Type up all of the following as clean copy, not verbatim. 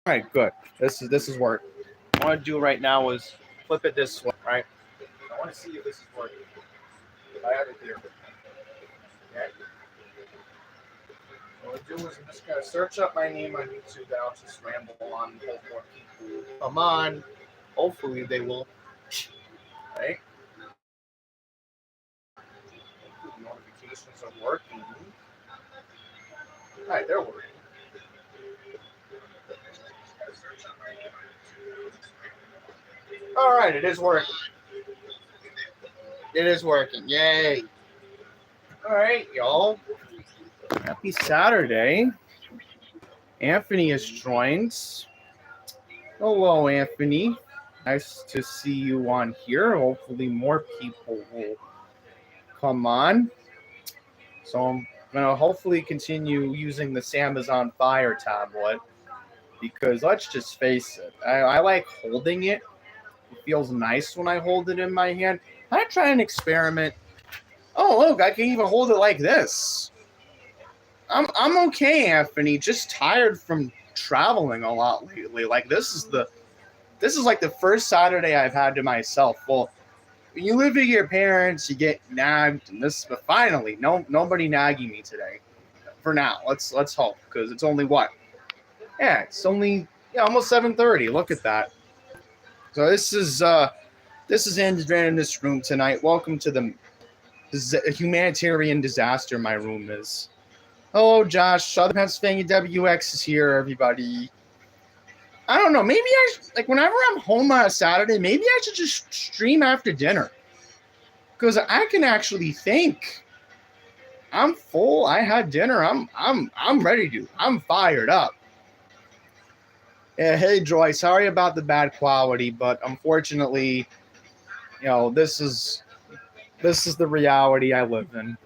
right, good. This is work. What I want to do right now is flip it this way, right? I want to see if this is working. I have it here. Okay. What I'll do is I'm just gonna search up my name on YouTube. Then I'll just ramble on. Hope more people come on. Hopefully they will. Right. The notifications are working. All right, they're working. All right, it is working. It is working. Yay! All right, y'all. Happy Saturday. Anthony has joined. Hello, Anthony. Nice to see you on here. Hopefully, more people will come on. So, I'm going to hopefully continue using this Amazon Fire tablet because let's just face it, I like holding it. It feels nice when I hold it in my hand. I try an experiment. Oh, look, I can even hold it like this. I'm okay, Anthony. Just tired from traveling a lot lately. Like this is like the first Saturday I've had to myself. Well, when you live with your parents, you get nagged, and but finally, nobody nagging me today. For now, let's hope because it's only what? Yeah, it's only almost 7:30. Look at that. So this is Andrew in this room tonight. Welcome to the humanitarian disaster my room is. Hello, Josh. Southern Pennsylvania WX is here, everybody. I don't know. Maybe whenever I'm home on a Saturday, maybe I should just stream after dinner. Because I can actually think. I'm full. I had dinner. I'm ready to. I'm fired up. Yeah, hey, Joy. Sorry about the bad quality, but unfortunately, this is the reality I live in.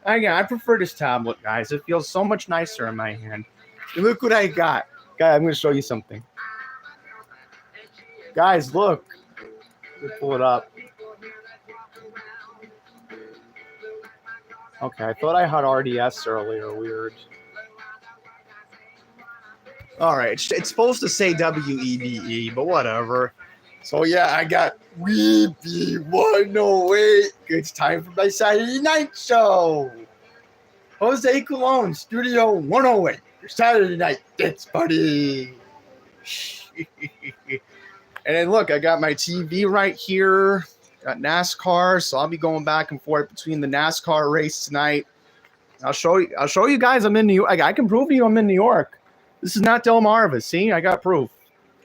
Again, I prefer this tablet, guys. It feels so much nicer in my hand. And look what I got. Guys, I'm going to show you something. Guys, look. Let me pull it up. Okay, I thought I had RDS earlier. Weird. All right, it's supposed to say WEBE, but whatever. So yeah, I got Weebie 108. It's time for my Saturday night show. Jose Colon, Studio 108. Your Saturday night dance party. And then look, I got my TV right here. Got NASCAR, so I'll be going back and forth between the NASCAR race tonight. I'll show you guys I'm in New York. I can prove to you I'm in New York. This is not Delmarva. See, I got proof.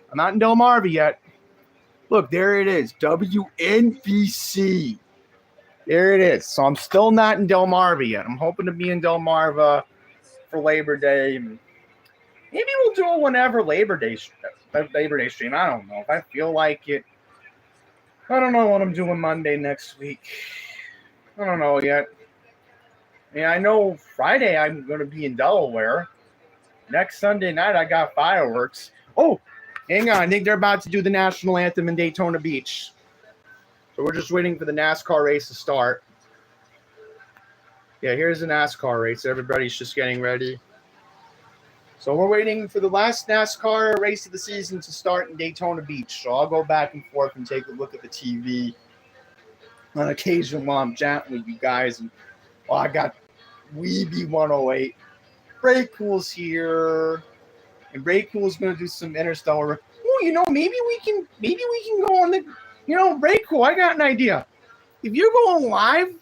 I'm not in Delmarva yet. Look, there it is. WNBC. There it is. So I'm still not in Delmarva yet. I'm hoping to be in Delmarva for Labor Day. Maybe we'll do it whenever Labor Day stream. I don't know if I feel like it. I don't know what I'm doing Monday next week. I don't know yet. Yeah, I know Friday I'm going to be in Delaware. Next Sunday night I got fireworks. Oh, hang on. I think they're about to do the national anthem in Daytona Beach. So we're just waiting for the NASCAR race to start. Yeah, here's the NASCAR race. Everybody's just getting ready. So we're waiting for the last NASCAR race of the season to start in Daytona Beach. So I'll go back and forth and take a look at the TV on occasion while I'm chatting with you guys. And I got Weebie 108. Bray Cool's here. And Bray Cool's going to do some Interstellar. Oh, maybe we can go on the, Bray Cool, I got an idea. If you're going live,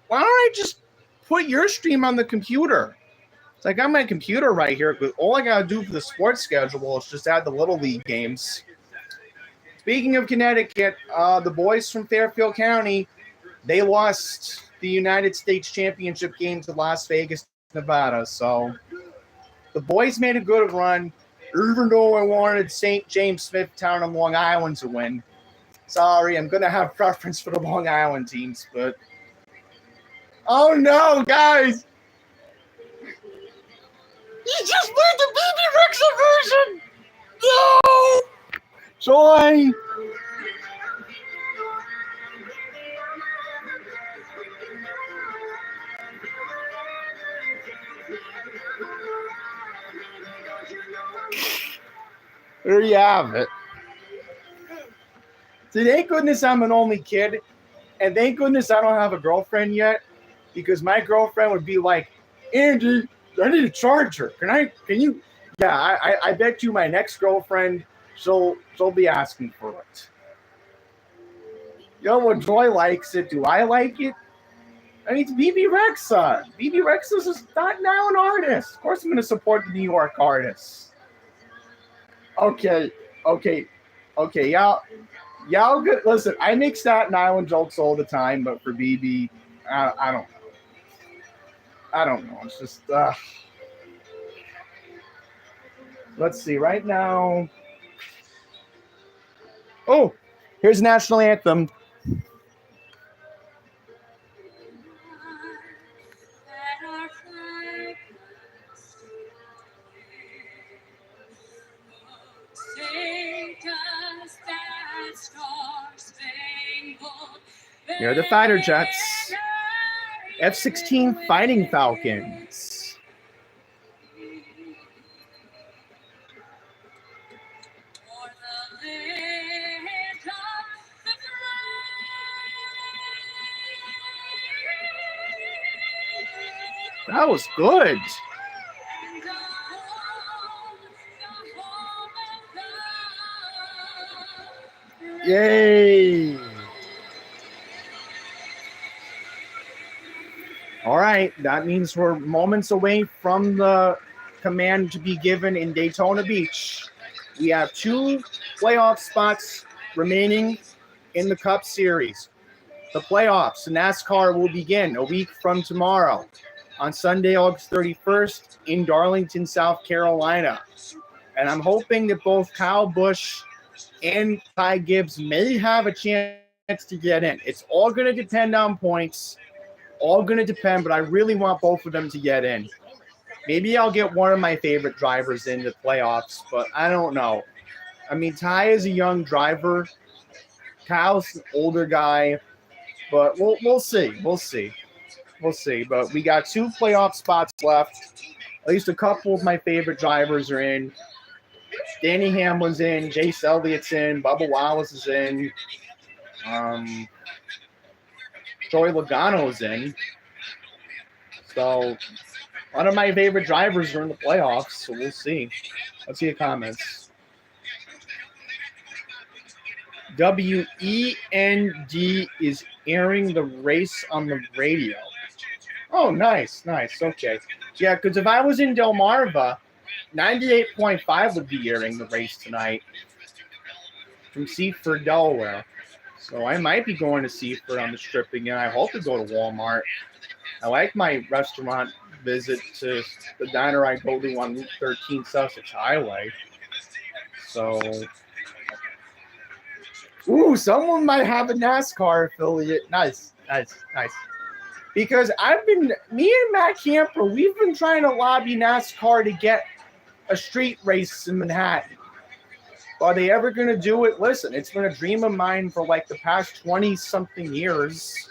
why don't I just put your stream on the computer? So I got my computer right here, but all I got to do for the sports schedule is just add the Little League games. Speaking of Connecticut, the boys from Fairfield County, they lost the United States Championship game to Las Vegas, Nevada. So the boys made a good run, even though I wanted St. James Smithtown and Long Island to win. Sorry, I'm going to have preference for the Long Island teams, but... Oh, no, guys! He just played the BB Rexa version! No! Joy! There you have it. See, thank goodness I'm an only kid, and thank goodness I don't have a girlfriend yet, because my girlfriend would be like, Andy, I need a charger. Can you? Yeah, I bet you my next girlfriend, she'll be asking for it. Well, Joy likes it. Do I like it? I mean, it's BB Rexa. BB Rexa is not now an artist. Of course, I'm going to support the New York artists. Okay. Y'all good. Listen, I make Staten Island jokes all the time, but for BB, I don't know. I don't know. It's just, let's see. Right now. Oh, here's National Anthem. Here are the fighter jets. F-16 Fighting Falcons. That was good. Yay. All right, that means we're moments away from the command to be given in Daytona Beach. We have 2 playoff spots remaining in the Cup Series. The playoffs, NASCAR, will begin a week from tomorrow on Sunday, August 31st in Darlington, South Carolina. And I'm hoping that both Kyle Busch and Ty Gibbs may have a chance to get in. It's all going to depend on points. All going to depend, but I really want both of them to get in. Maybe I'll get one of my favorite drivers in the playoffs, but I don't know. I mean, Ty is a young driver. Kyle's an older guy, but we'll see. We'll see. But we got 2 playoff spots left. At least a couple of my favorite drivers are in. Danny Hamlin's in. Chase Elliott's in. Bubba Wallace is in. Joey Logano's in. So one of my favorite drivers are in the playoffs, so we'll see. Let's see the comments. WEND is airing the race on the radio. Oh, nice. Okay. Yeah, because if I was in Delmarva, 98.5 would be airing the race tonight from Seaford, Delaware. So I might be going to Seaford on the Strip again. I hope to go to Walmart. I like my restaurant visit to the diner I go to on Route 13 Sussex Highway. So, someone might have a NASCAR affiliate. Nice. Because me and Matt Camper, we've been trying to lobby NASCAR to get a street race in Manhattan. Are they ever going to do it? Listen, it's been a dream of mine for like the past 20-something years.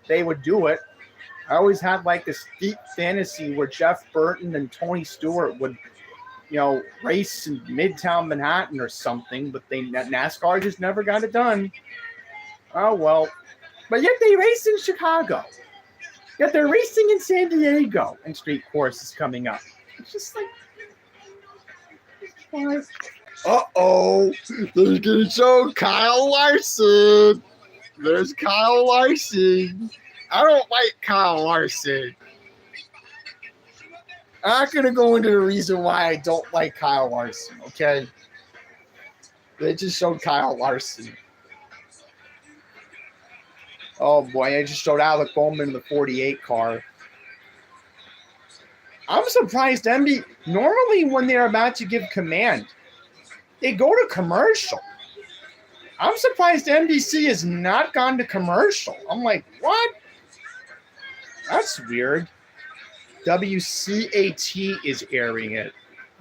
They would do it. I always had like this deep fantasy where Jeff Burton and Tony Stewart would, race in Midtown Manhattan or something, but NASCAR just never got it done. Oh, well. But yet they race in Chicago. Yet they're racing in San Diego and street courses coming up. It's just like... Uh-oh. There's going to show Kyle Larson. There's Kyle Larson. I don't like Kyle Larson. I'm not going to go into the reason why I don't like Kyle Larson, okay? They just showed Kyle Larson. Oh, boy, I just showed Alec Bowman in the 48 car. I'm surprised normally when they're about to give command, they go to commercial. I'm surprised NBC has not gone to commercial. I'm like, what? That's weird. WCAT is airing it.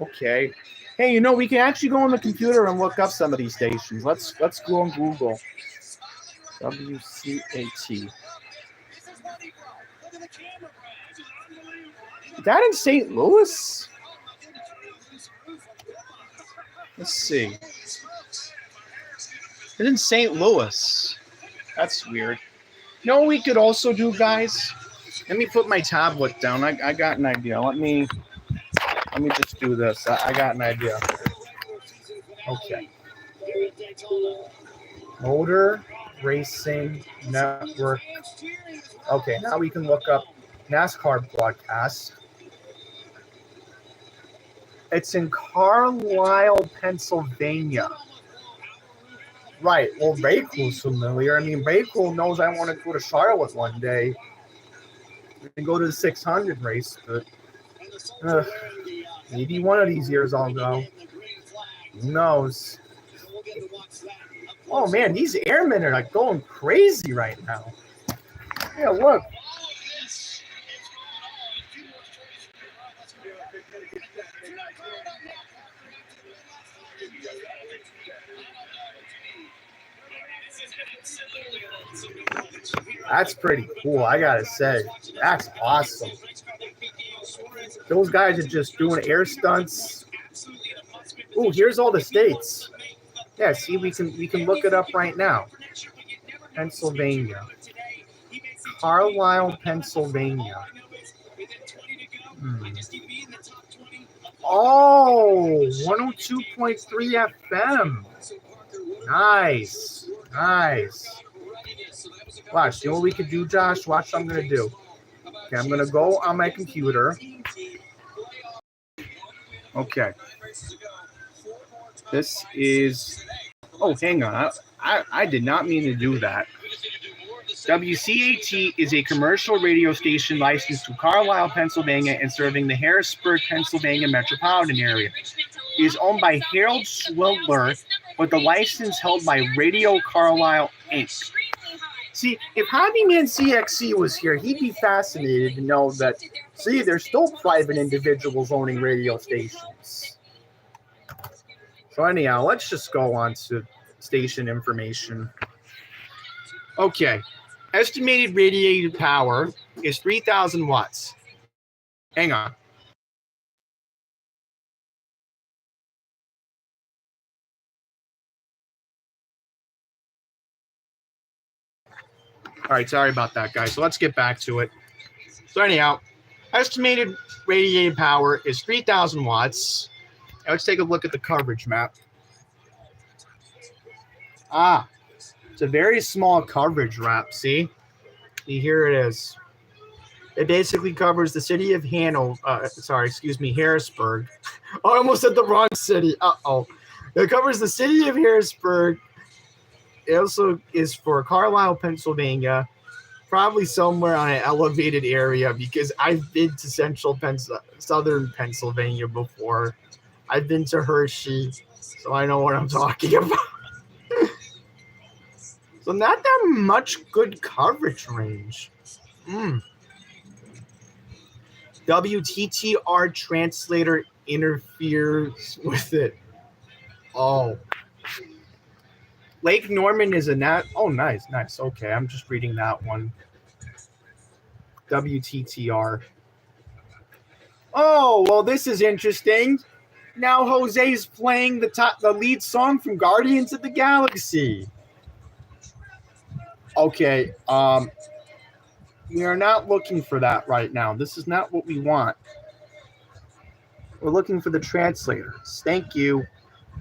Okay. Hey, we can actually go on the computer and look up some of these stations. Let's go on Google. WCAT. Is that in St. Louis? Let's see. It's in St. Louis. That's weird. You know what we could also do, guys? Let me put my tablet down. I got an idea. Let me just do this. I got an idea. Okay. Motor Racing Network. Okay, now we can look up NASCAR broadcast. It's in Carlisle, Pennsylvania. Right. Well, Raycool's familiar. I mean, Raycool knows I want to go to Charlotte one day and go to the 600 race, but maybe one of these years I'll go. Who knows? Oh, man, these airmen are like going crazy right now. Yeah, look. That's pretty cool, I gotta say. That's awesome. Those guys are just doing air stunts. Ooh, here's all the states. Yeah, see, we can look it up right now. Pennsylvania. Carlisle, Pennsylvania. Oh, 102.3 FM. Nice. Watch, you know what we could do, Josh? Watch what I'm going to do. Okay, I'm going to go on my computer. Okay. This is... Oh, hang on. I did not mean to do that. WCAT is a commercial radio station licensed to Carlisle, Pennsylvania, and serving the Harrisburg, Pennsylvania metropolitan area. It is owned by Harold Swindler, with the license held by Radio Carlisle, Inc. See, if Hobby Man CXC was here, he'd be fascinated to know that, see, there's still private individuals owning radio stations. So anyhow, let's just go on to station information. Okay. Estimated radiated power is 3,000 watts. Hang on. All right, sorry about that, guys. So let's get back to it. So anyhow, estimated radiated power is 3,000 watts. Now let's take a look at the coverage map. It's a very small coverage map, see? Here it is. It basically covers the city of Harrisburg. Oh, I almost said the wrong city. Uh-oh. It covers the city of Harrisburg. It also is for Carlisle, Pennsylvania, probably somewhere on an elevated area because I've been to southern Pennsylvania before. I've been to Hershey, so I know what I'm talking about. So not that much good coverage range. WTTR translator interferes with it. Oh. Lake Norman is oh, nice. Okay, I'm just reading that one. WTTR. Oh, well, this is interesting. Now Jose's playing the lead song from Guardians of the Galaxy. Okay, we are not looking for that right now. This is not what we want. We're looking for the translators. Thank you.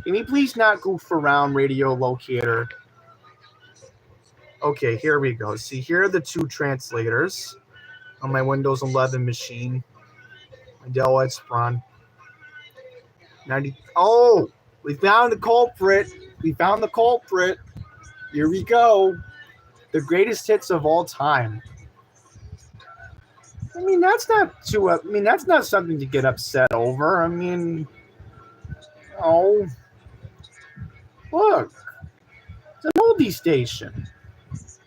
Can you please not goof around, radio locator? Okay, here we go. See, here are the two translators on my Windows 11 machine. My Dell Espron. Oh, we found the culprit. Here we go. The greatest hits of all time. I mean, that's not something to get upset over. I mean, oh, look, it's an oldie station.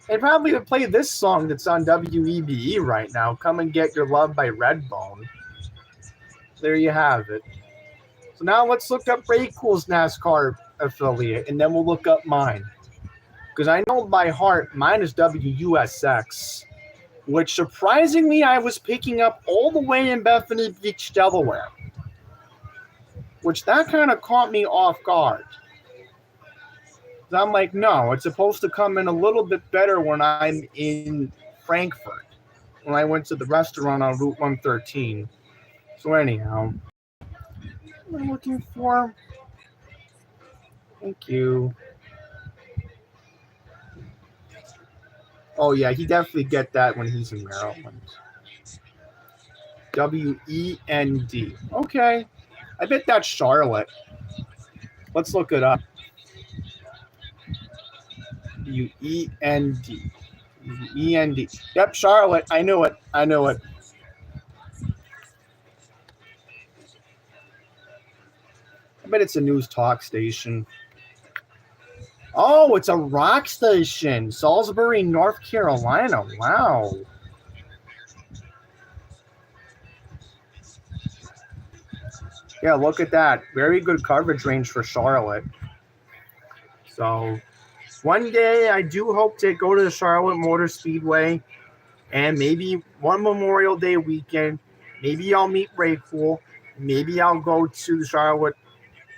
They probably would play this song that's on WEBE right now. Come and Get Your Love by Redbone. There you have it. So now let's look up Raycool's NASCAR affiliate, and then we'll look up mine. Because I know by heart, mine is WUSX, which surprisingly I was picking up all the way in Bethany Beach, Delaware. which that kind of caught me off guard. I'm like, no, it's supposed to come in a little bit better when I'm in Frankfurt, when I went to the restaurant on Route 113. So anyhow, what I'm looking for. Thank you. Oh yeah, he definitely get that when he's in Maryland. WEND. Okay. I bet that's Charlotte. Let's look it up. WEND. END. Yep, Charlotte. I knew it. I bet it's a news talk station. Oh, it's a rock station. Salisbury, North Carolina. Wow. Yeah, look at that. Very good coverage range for Charlotte. So one day I do hope to go to the Charlotte Motor Speedway, and maybe one Memorial Day weekend, maybe I'll meet Ray Cool, maybe I'll go to the Charlotte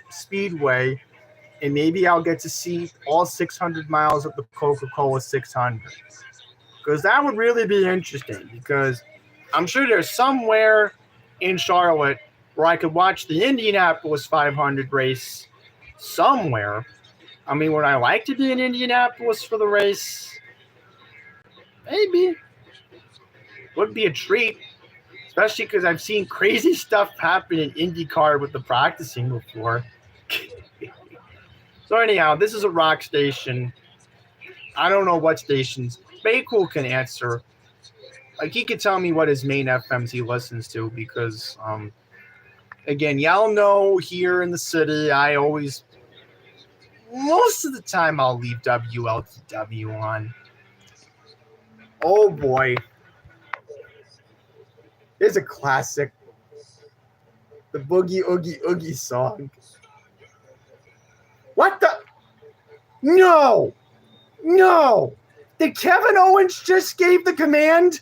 Speedway, and maybe I'll get to see all 600 miles of the Coca-Cola 600. Because that would really be interesting, because I'm sure there's somewhere in Charlotte where I could watch the Indianapolis 500 race somewhere. I mean, would I like to be in Indianapolis for the race? Maybe. Would be a treat, especially because I've seen crazy stuff happen in IndyCar with the practicing before. So anyhow, this is a rock station. I don't know what stations. Baycool can answer. Like, he could tell me what his main FMs he listens to, because again, y'all know here in the city, I always, most of the time, I'll leave WLTW on. Oh boy. Here's a classic. The Boogie Oogie Oogie song. What the? No! Did Kevin Owens just gave the command?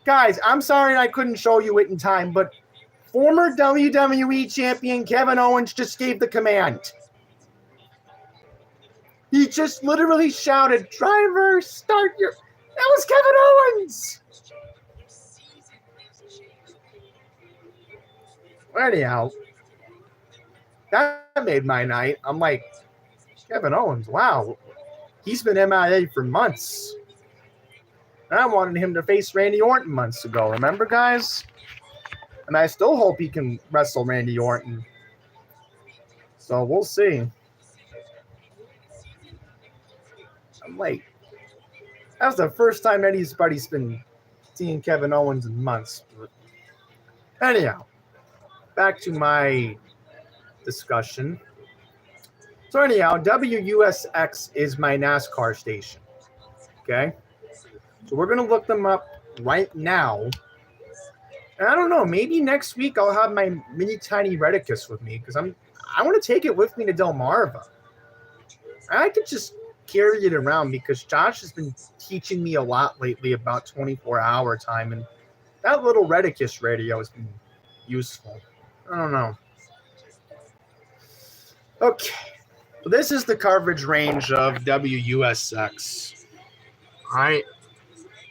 Guys, I'm sorry I couldn't show you it in time, but former WWE champion Kevin Owens just gave the command. He just literally shouted, "Driver, start your..." That was Kevin Owens! Anyhow, that made my night. I'm like, Kevin Owens, wow. He's been MIA for months. And I wanted him to face Randy Orton months ago. Remember, guys? And I still hope he can wrestle Randy Orton. So we'll see. I'm like, that was the first time anybody's been seeing Kevin Owens in months. But anyhow, back to my discussion. So anyhow, WUSX is my NASCAR station. Okay? So we're going to look them up right now. And I don't know, maybe next week I'll have my mini tiny Redicus with me, because I want to take it with me to Delmarva. I could just carry it around, because Josh has been teaching me a lot lately about 24-hour time, and that little Redicus radio has been useful. I don't know. Okay. So this is the coverage range of WUSX. All right.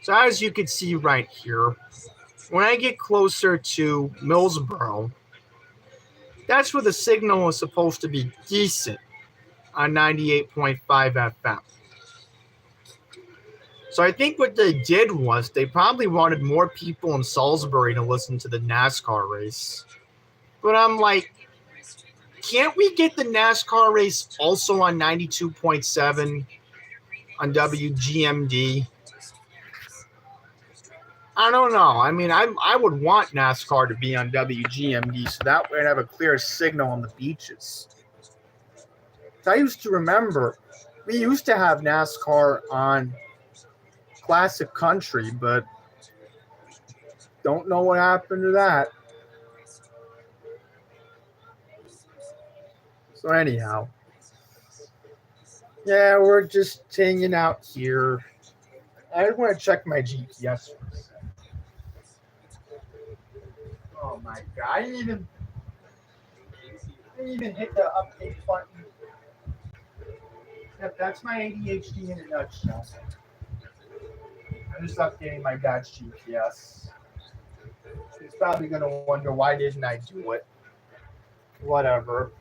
So as you can see right here, when I get closer to Millsboro, that's where the signal is supposed to be decent on 98.5 FM. So I think what they did was they probably wanted more people in Salisbury to listen to the NASCAR race. But I'm like, can't we get the NASCAR race also on 92.7 on WGMD? I don't know. I mean, I would want NASCAR to be on WGMD, so that way I'd have a clear signal on the beaches. I used to remember, we used to have NASCAR on Classic Country, but don't know what happened to that. So anyhow, yeah, we're just hanging out here. I want to check my GPS for a second. Oh my God, I didn't even... Didn't even hit the update button. Yep, that's my ADHD in a nutshell. I'm just updating my dad's GPS. He's probably going to wonder, why didn't I do it? Whatever.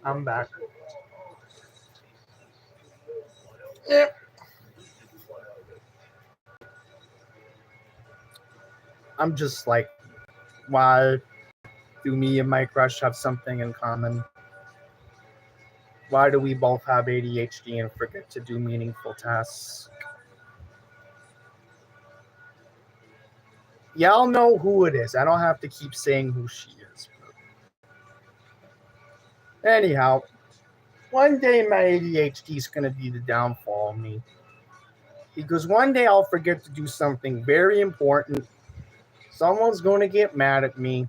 I'm back. Yep. I'm just like, why do me and my crush have something in common? Why do we both have ADHD and forget to do meaningful tasks? Y'all know who it is. I don't have to keep saying who she is. Anyhow, one day my ADHD is going to be the downfall of me. Because one day I'll forget to do something very important. Someone's going to get mad at me.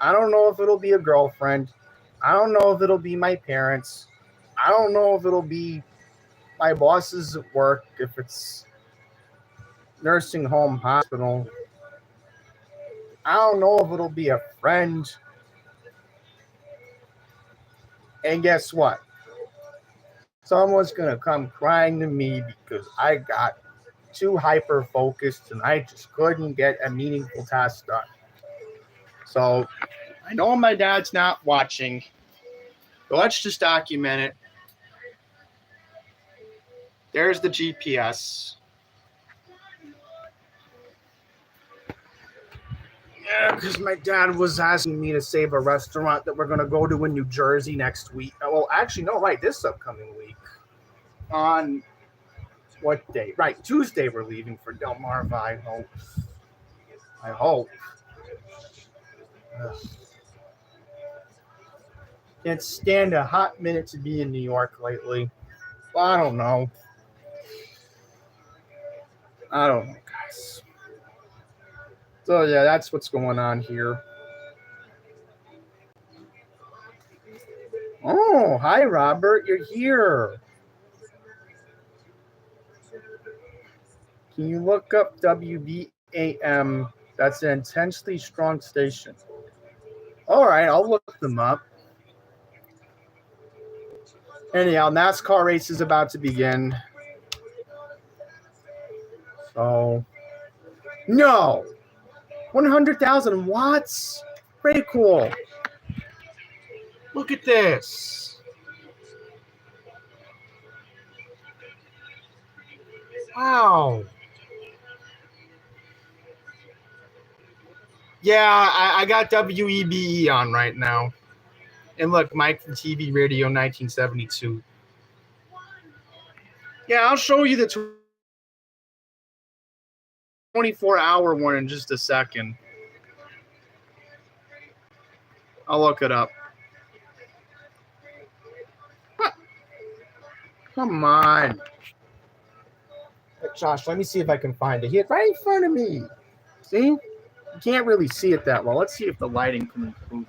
I don't know if it'll be a girlfriend. I don't know if it'll be my parents. I don't know if it'll be my bosses at work, if it's nursing home, hospital. I don't know if it'll be a friend. And guess what? Someone's going to come crying to me because I got too hyper-focused and I just couldn't get a meaningful task done. So I know my dad's not watching, but let's just document it. There's the GPS. Yeah, because my dad was asking me to save a restaurant that we're going to go to in New Jersey next week. Well, actually, no, right, this upcoming week. On what day? Right, Tuesday we're leaving for Delmarva, I hope. I hope. Can't stand a hot minute to be in New York lately. Well, I don't know, guys. So, yeah, that's what's going on here. Oh, hi, Robert. You're here. Can you look up WBAM? That's an intensely strong station. All right, I'll look them up. Anyhow, NASCAR race is about to begin. So, no. 100,000 watts? Pretty cool. Look at this. Wow. Yeah, I got WEBE on right now. And look, Mike from TV Radio 1972. Yeah, I'll show you the 24-hour one in just a second. I'll look it up. Come on. Josh, let me see if I can find it. Here, right in front of me. See? You can't really see it that well. Let's see if the lighting can improve.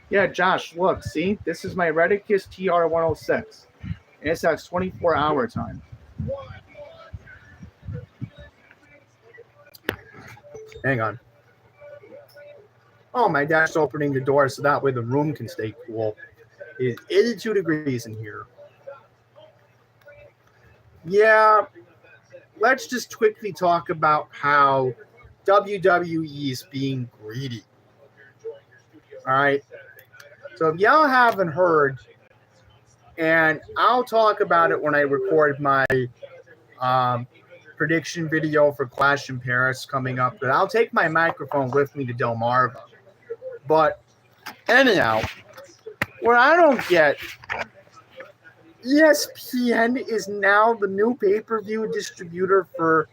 Yeah, Josh, look. See? This is my Redicus TR106. And it has 24-hour time. Hang on. Oh, my dad's opening the door so that way the room can stay cool. It is 82 degrees in here. Yeah, let's just quickly talk about how WWE is being greedy. All right. So if y'all haven't heard, and I'll talk about it when I record my prediction video for Clash in Paris coming up, but I'll take my microphone with me to Delmarva. But anyhow, what I don't get, ESPN is now the new pay-per-view distributor for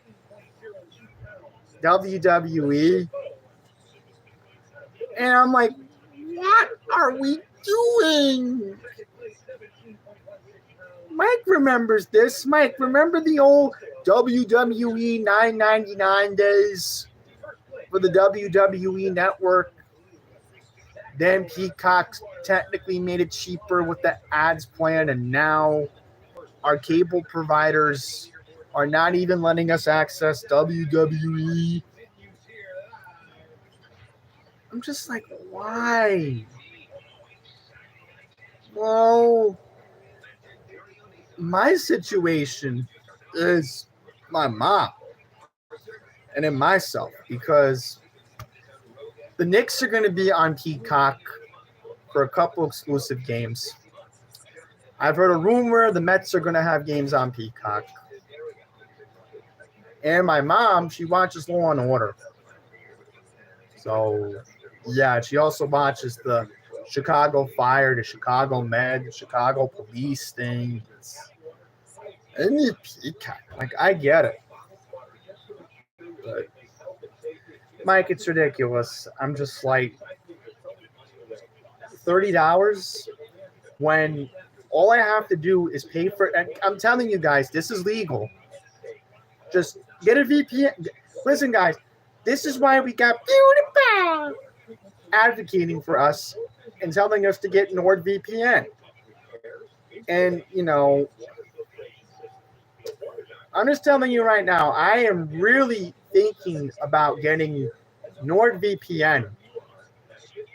WWE. And I'm like, what are we doing? Mike remembers this. Mike, remember the old WWE $9.99 days for the WWE Network? Then Peacock technically made it cheaper with the ads plan, and now our cable providers are not even letting us access WWE. I'm just like, why? Well, my situation is my mom and then myself because the Knicks are going to be on Peacock for a couple exclusive games. I've heard a rumor the Mets are going to have games on Peacock. And my mom, she watches Law and Order. So, yeah, she also watches the Chicago Fire, the Chicago Med, the Chicago Police thing. I need Peacock. Like, I get it. But, Mike, it's ridiculous. I'm just like, $30 when all I have to do is pay for it. And I'm telling you guys, this is legal. Just get a VPN. Listen, guys, this is why we got PewDiePie advocating for us and telling us to get NordVPN. And, you know, I'm just telling you right now, I am really thinking about getting NordVPN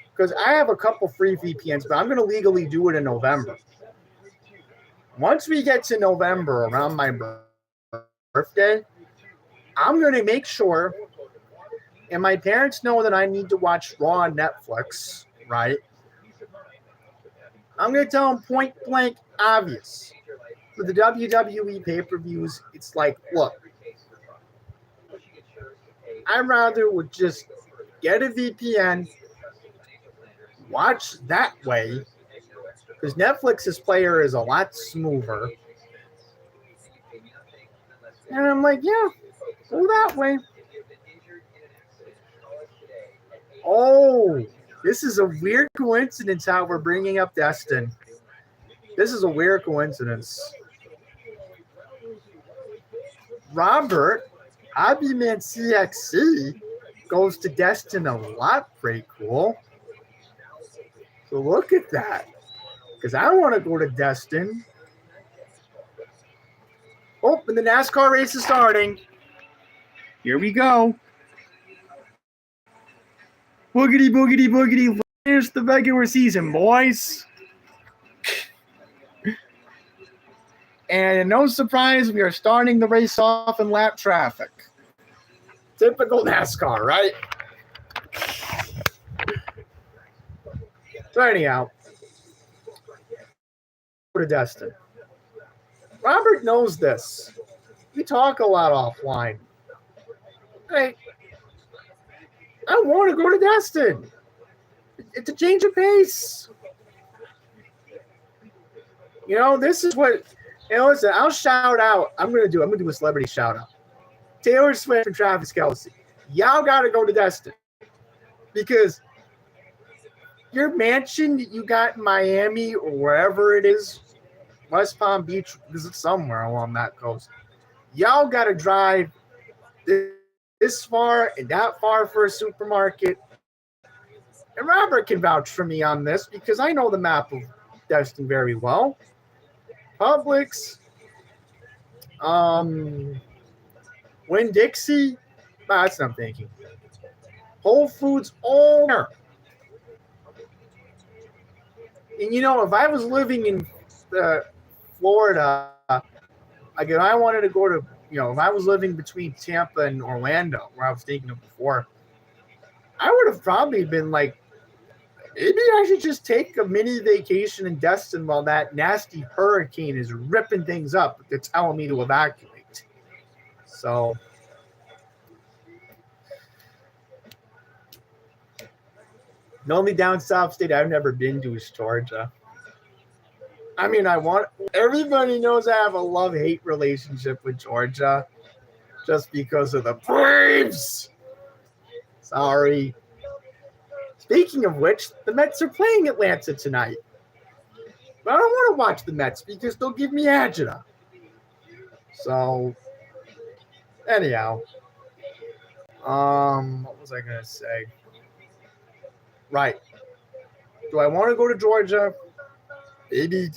because I have a couple free VPNs, but I'm going to legally do it in November. Once we get to November, around my birthday, I'm going to make sure, and my parents know that I need to watch Raw on Netflix, right? I'm going to tell them point blank obvious. For the WWE pay-per-views, it's like, look, I'd rather would just get a VPN, watch that way, because Netflix's player is a lot smoother. And I'm like, yeah, go that way. Oh, this is a weird coincidence how we're bringing up Destin. This is a weird coincidence. Robert, Hobbyman CXC, goes to Destin a lot. Pretty cool. So look at that. Because I want to go to Destin. Oh, and the NASCAR race is starting. Here we go. Boogity, boogity, boogity. Here's the regular season, boys. And no surprise, we are starting the race off in lap traffic. Typical NASCAR, right? So anyhow, go to Destin. Robert knows this. We talk a lot offline. Hey, I want to go to Destin. It's a change of pace. You know, this is what, you know, listen, I'll shout out. I'm going to do a celebrity shout out. Taylor Swift and Travis Kelce. Y'all got to go to Destin. Because your mansion that you got in Miami or wherever it is, West Palm Beach, because it's somewhere along that coast, y'all got to drive this far and that far for a supermarket. And Robert can vouch for me on this because I know the map of Destin very well. Publix, Winn-Dixie, that's what I'm thinking. Whole Foods owner. And you know, if I was living in Florida, like if I wanted to go to, you know, if I was living between Tampa and Orlando, where I was thinking of before, I would have probably been like, maybe I should just take a mini vacation in Destin while that nasty hurricane is ripping things up. They're telling me to evacuate. So, the only down south state I've never been to is Georgia. I mean, everybody knows I have a love-hate relationship with Georgia just because of the Braves. Sorry. Speaking of which, the Mets are playing Atlanta tonight. But I don't want to watch the Mets because they'll give me agita. So, anyhow. What was I going to say? Right. Do I want to go to Georgia? Maybe.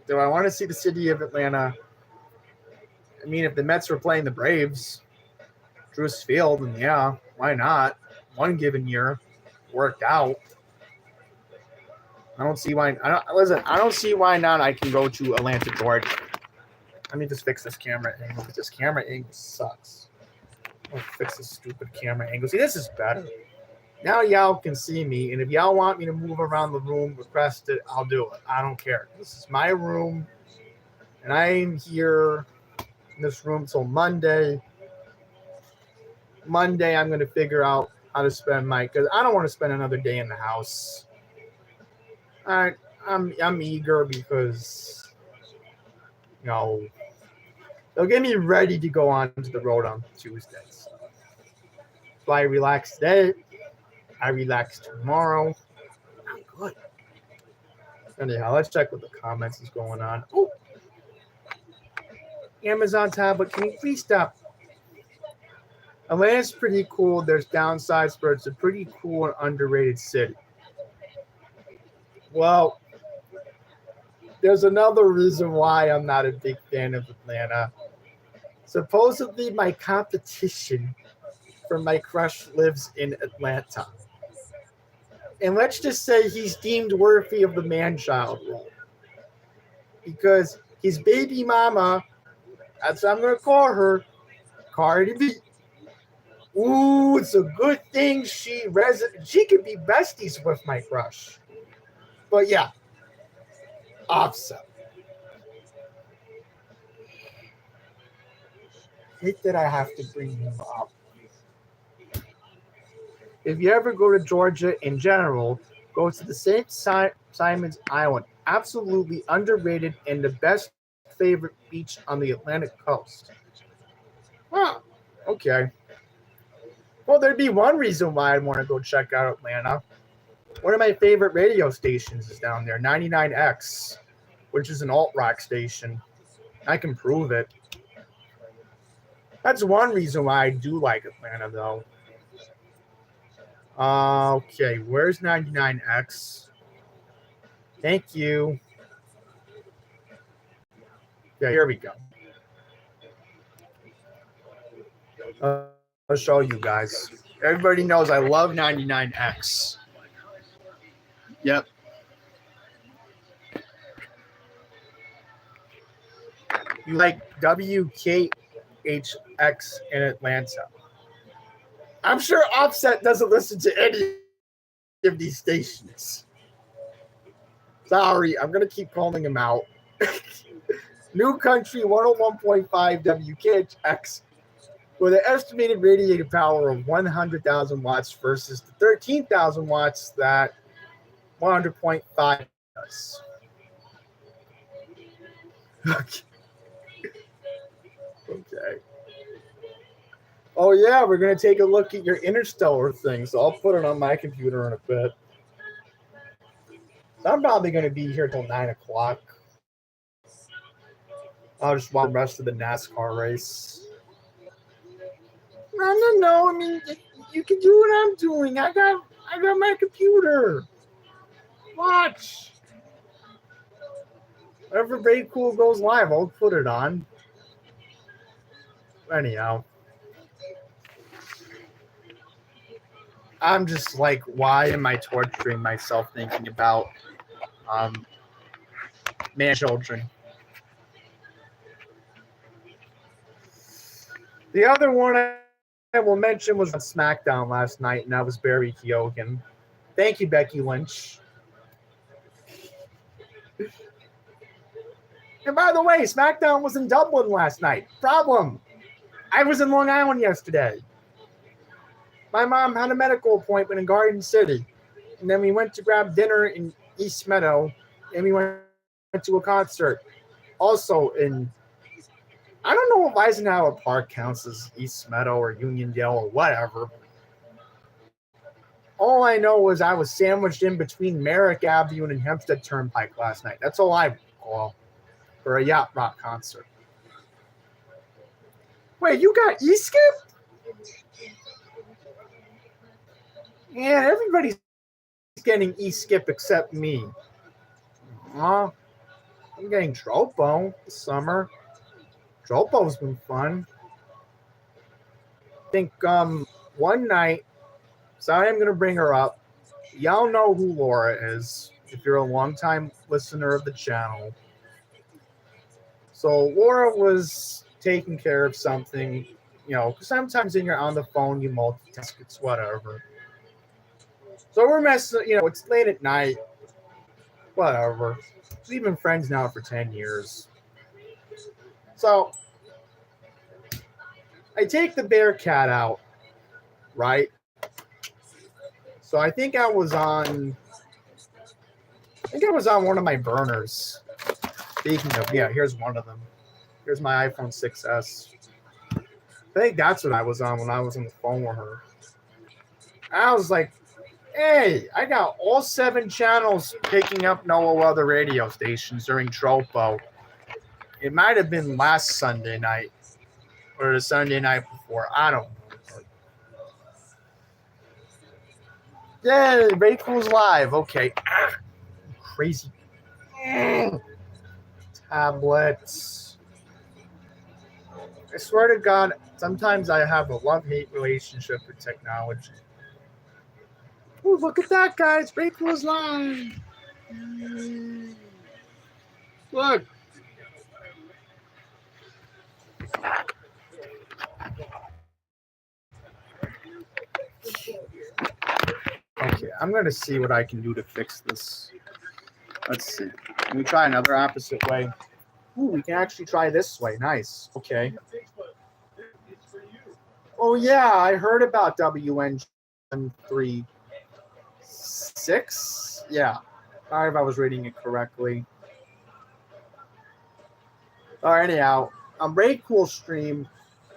Do I want to see the city of Atlanta? I mean, if the Mets were playing the Braves, Truist Field, then yeah, why not? One given year worked out. I don't see why. I don't see why not. I can go to Atlanta, Georgia. Let me just fix this camera angle. This camera angle sucks. I'll fix this stupid camera angle. See, this is better. Now y'all can see me, and if y'all want me to move around the room, request it. I'll do it. I don't care. This is my room, and I'm here in this room till Monday. Monday, I'm going to figure out how to spend because I don't want to spend another day in the house. I'm eager because, they'll get me ready to go on to the road on Tuesdays. So I relax today. I relax tomorrow. I'm good. Anyhow, let's check what the comments is going on. Oh, Amazon tablet, can you please stop? Atlanta's pretty cool. There's downsides, but it's a pretty cool and underrated city. Well, there's another reason why I'm not a big fan of Atlanta. Supposedly, my competition for my crush lives in Atlanta. And let's just say he's deemed worthy of the man-child role. Because his baby mama, that's what I'm going to call her, Cardi B. Ooh, it's a good thing she could be besties with my crush. But yeah, Offset. Hate that I have to bring him up. If you ever go to Georgia in general, go to the St. Simons Island. Absolutely underrated and the best favorite beach on the Atlantic coast. Huh. Okay. Well, there'd be one reason why I'd want to go check out Atlanta. One of my favorite radio stations is down there, 99X, which is an alt-rock station. I can prove it. That's one reason why I do like Atlanta, though. Okay, where's 99X? Thank you. Yeah, here we go. I'll show you guys. Everybody knows I love 99X. Yep. You like WKHX in Atlanta. I'm sure Offset doesn't listen to any of these stations. Sorry, I'm going to keep calling him out. New Country 101.5 WKHX with an estimated radiated power of 100,000 watts versus the 13,000 watts that 100.5 does. Okay. Oh, yeah, we're going to take a look at your interstellar thing, so I'll put it on my computer in a bit. So I'm probably going to be here till 9 o'clock. I'll just watch the rest of the NASCAR race. No. I mean, you can do what I'm doing. I got my computer. Watch. Whenever Bay Cool goes live, I'll put it on. Anyhow. I'm just like, why am I torturing myself thinking about man children? The other one I will mention was on SmackDown last night, and that was Barry Keoghan. Thank you, Becky Lynch. And by the way, SmackDown was in Dublin last night. Problem. I was in Long Island yesterday. My mom had a medical appointment in Garden City. And then we went to grab dinner in East Meadow. And we went to a concert. Also in, I don't know if Eisenhower Park counts as East Meadow or Uniondale or whatever. All I know was I was sandwiched in between Merrick Avenue and Hempstead Turnpike last night. That's all I recall for a yacht rock concert. Wait, you got E-Skip? Yeah, everybody's getting E-Skip except me. I'm getting Tropo this summer. Tropo's been fun. I think one night, so I am going to bring her up. Y'all know who Laura is. if you're a longtime listener of the channel. So Laura was taking care of something, because sometimes when you're on the phone, you multitask, it's whatever. So we're messing, it's late at night, whatever. We've been friends now for 10 years. So I take the Bearcat out, right? So I think I was on one of my burners. Speaking of, yeah, here's one of them. Here's my iPhone 6S. I think that's what I was on when I was on the phone with her. I was like, hey, I got all 7 channels picking up no other radio stations during Tropo. It might have been last Sunday night or the Sunday night before. I don't know. Yeah, Ray Cool's live. Okay. Crazy. Tablets. I swear to God, sometimes I have a love-hate relationship with technology. Ooh, look at that, guys. Ray Cool's live. Look. Okay, I'm going to see what I can do to fix this. Let's see. Can we try another opposite way? Ooh, we can actually try this way. Nice. Okay. Oh, yeah, I heard about WN36. Yeah. Sorry if I was reading it correctly. All right, anyhow, on Ray Cool stream,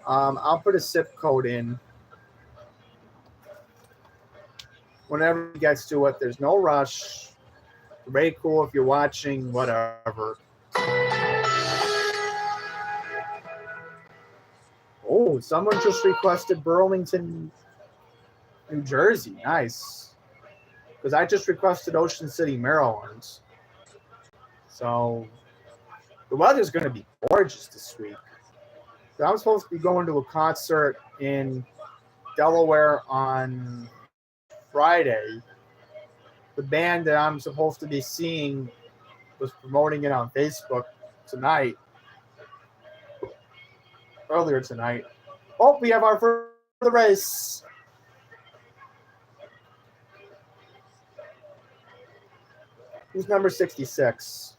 I'll put a zip code in. Whenever he gets to it, there's no rush. Ray Cool, if you're watching, whatever. Oh, someone just requested Burlington, New Jersey. Nice. Because I just requested Ocean City, Maryland. So the weather's going to be gorgeous this week. So I'm supposed to be going to a concert in Delaware on Friday. The band that I'm supposed to be seeing was promoting it on Facebook earlier tonight. Oh, we have our first of the race. Who's number 66?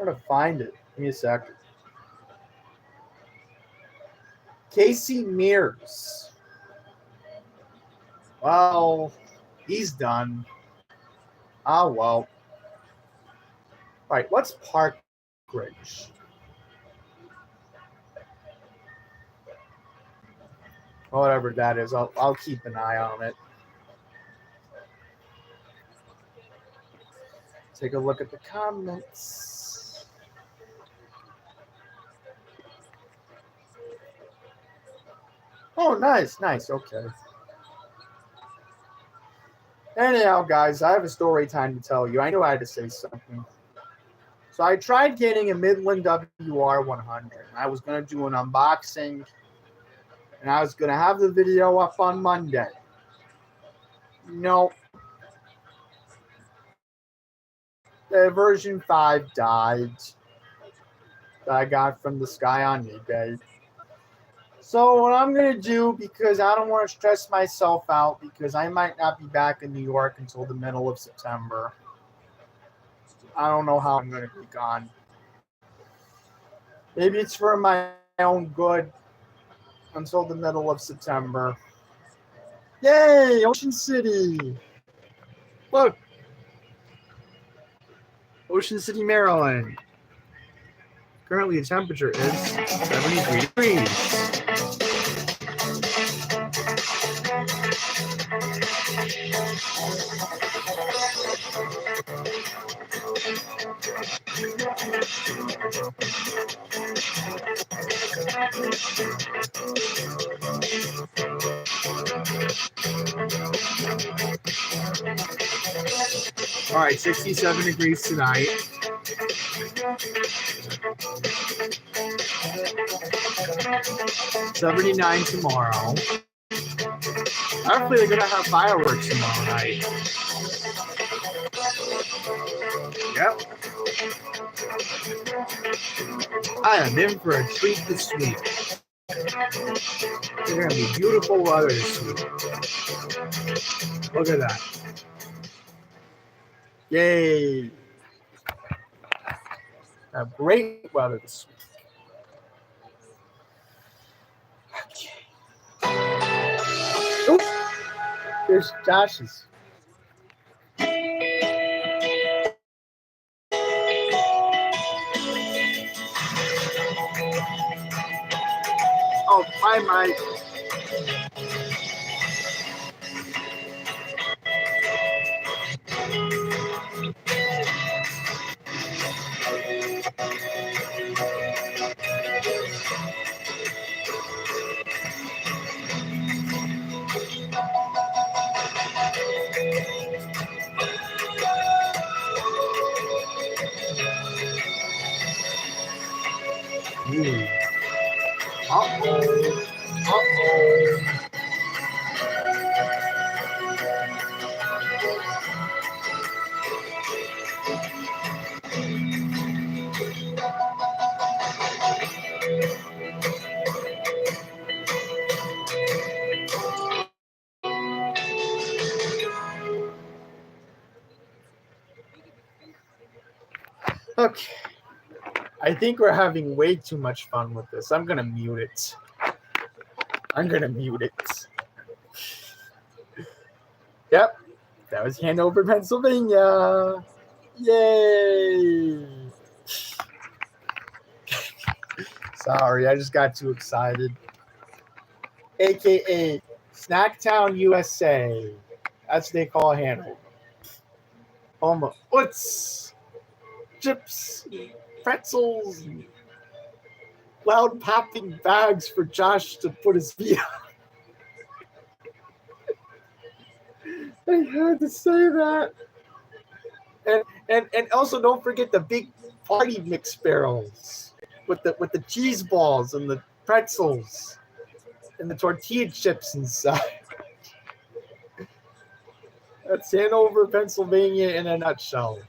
I'm going to find it. Give me a sec. Casey Mears. Well, he's done. Oh, well. All right, what's Parkridge? Whatever that is, I'll keep an eye on it. Take a look at the comments. Oh, nice. Okay. Anyhow, guys, I have a story time to tell you. I knew I had to say something. So I tried getting a Midland WR100. I was going to do an unboxing, and I was going to have the video up on Monday. Nope. The version 5 died that I got from this guy on eBay. So what I'm going to do, because I don't want to stress myself out, because I might not be back in New York until the middle of September. I don't know how I'm going to be gone. Maybe it's for my own good until the middle of September. Yay, Ocean City. Look. Ocean City, Maryland. Currently the temperature is 73 degrees. All right, 67 degrees tonight. $79 tomorrow. Hopefully they're gonna have fireworks tomorrow night. Yep. I am in for a treat this week. It's gonna be beautiful weather this week. Look at that. Yay. Have great weather this week. Okay. Oops. There's Josh's. Oh, bye, Mike. Uh-oh. Uh-oh. Okay. I think we're having way too much fun with this. I'm gonna mute it. Yep. That was Hanover, Pennsylvania. Yay. Sorry, I just got too excited. AKA Snacktown, USA. That's what they call Hanover. Home of Utz, chips, pretzels, loud popping bags for Josh to put his feet on. I had to say that. And also don't forget the big party mix barrels with the cheese balls and the pretzels and the tortilla chips inside. That's Hanover, Pennsylvania in a nutshell.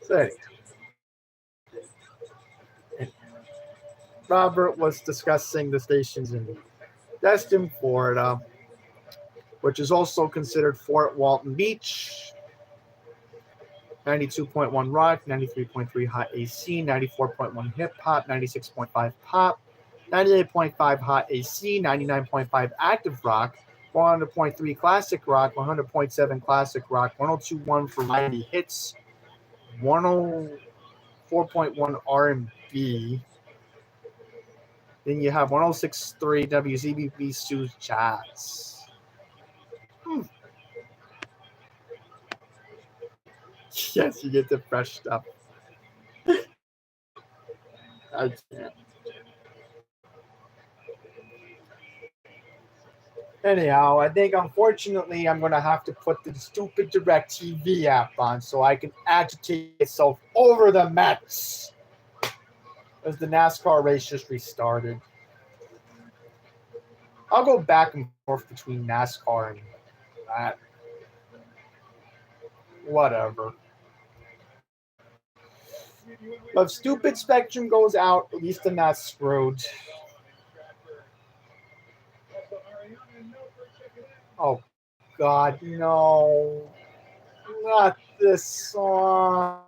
So Robert was discussing the stations in Destin, Florida, which is also considered Fort Walton Beach. 92.1 rock, 93.3 hot AC, 94.1 hip hop, 96.5 pop, 98.5 hot AC, 99.5 active rock, 100.3 classic rock, 100.7 classic rock, 102.1 for variety hits, 104.1 R&B. Then you have 106.3 WZBB Sioux Jazz. Yes, you get the fresh stuff. I can't. Anyhow, I think unfortunately I'm going to have to put the stupid DirecTV app on so I can agitate myself over the Mets as the NASCAR race just restarted. I'll go back and forth between NASCAR and that. Whatever. But if stupid Spectrum goes out, at least I'm not screwed. Oh, God, no. Not this song.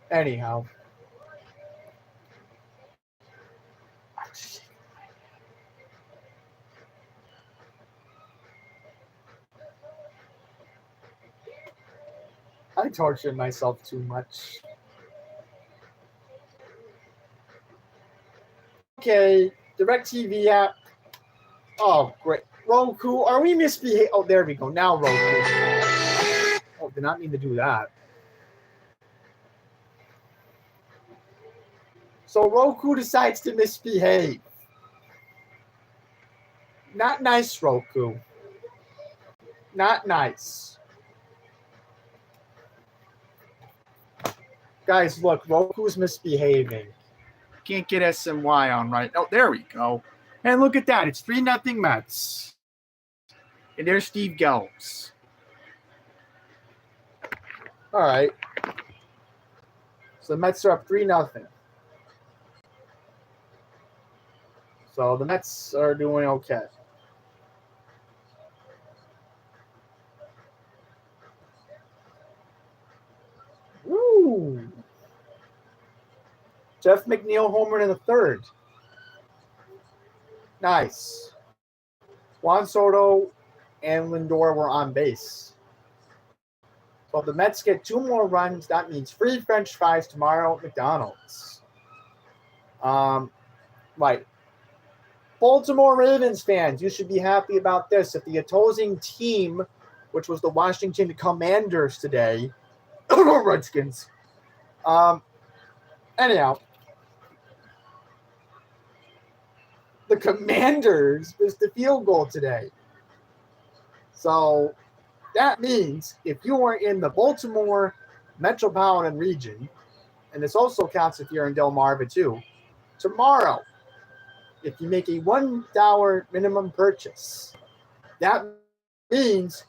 Anyhow. I tortured myself too much. Okay, DirecTV app. Oh, great. Roku, are we misbehaving? Oh, there we go. Now Roku. Oh, did not mean to do that. So Roku decides to misbehave. Not nice, Roku. Not nice. Guys, look, Roku's misbehaving. Can't get SNY on right. Oh, there we go. And look at that. It's 3-0 Mets. And there's Steve Gelbs. All right. So the Mets are up 3-0. So the Mets are doing okay. Woo! Jeff McNeil homered in the third. Nice. Juan Soto and Lindor were on base. So if the Mets get 2 more runs, that means free French fries tomorrow at McDonald's. Right. Baltimore Ravens fans, you should be happy about this. If the opposing team, which was the Washington Commanders today, Redskins. Anyhow, the Commanders missed the field goal today. So that means if you are in the Baltimore metropolitan region, and this also counts if you're in Delmarva too, tomorrow, if you make a $1 minimum purchase, that means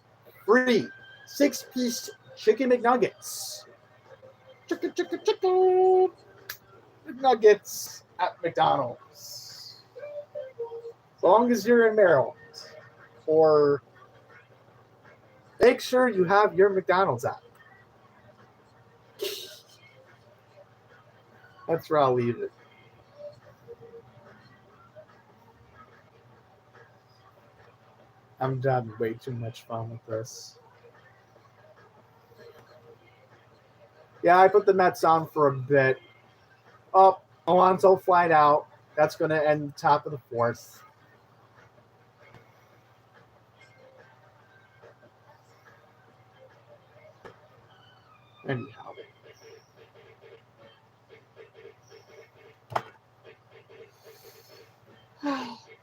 free 6-piece chicken McNuggets. Chicken McNuggets at McDonald's. As long as you're in Maryland. Or make sure you have your McDonald's app. That's where I'll leave it. I'm having way too much fun with this. Yeah, I put the Mets on for a bit. Oh, Alonso flied out. That's going to end top of the fourth. Anyhow.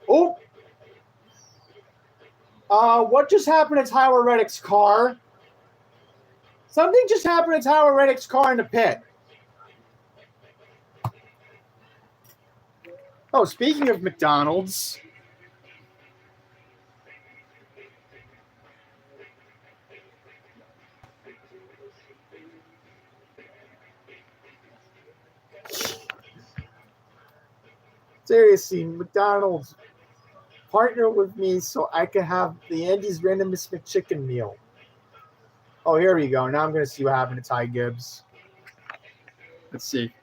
Oh! What just happened to Tyler Reddick's car? Something just happened to Tyler Reddick's car in the pit. Oh, speaking of McDonald's. Seriously, McDonald's, partner with me so I can have the Andy's Randomest McChicken meal. Oh, here we go. Now I'm going to see what happened to Ty Gibbs. Let's see.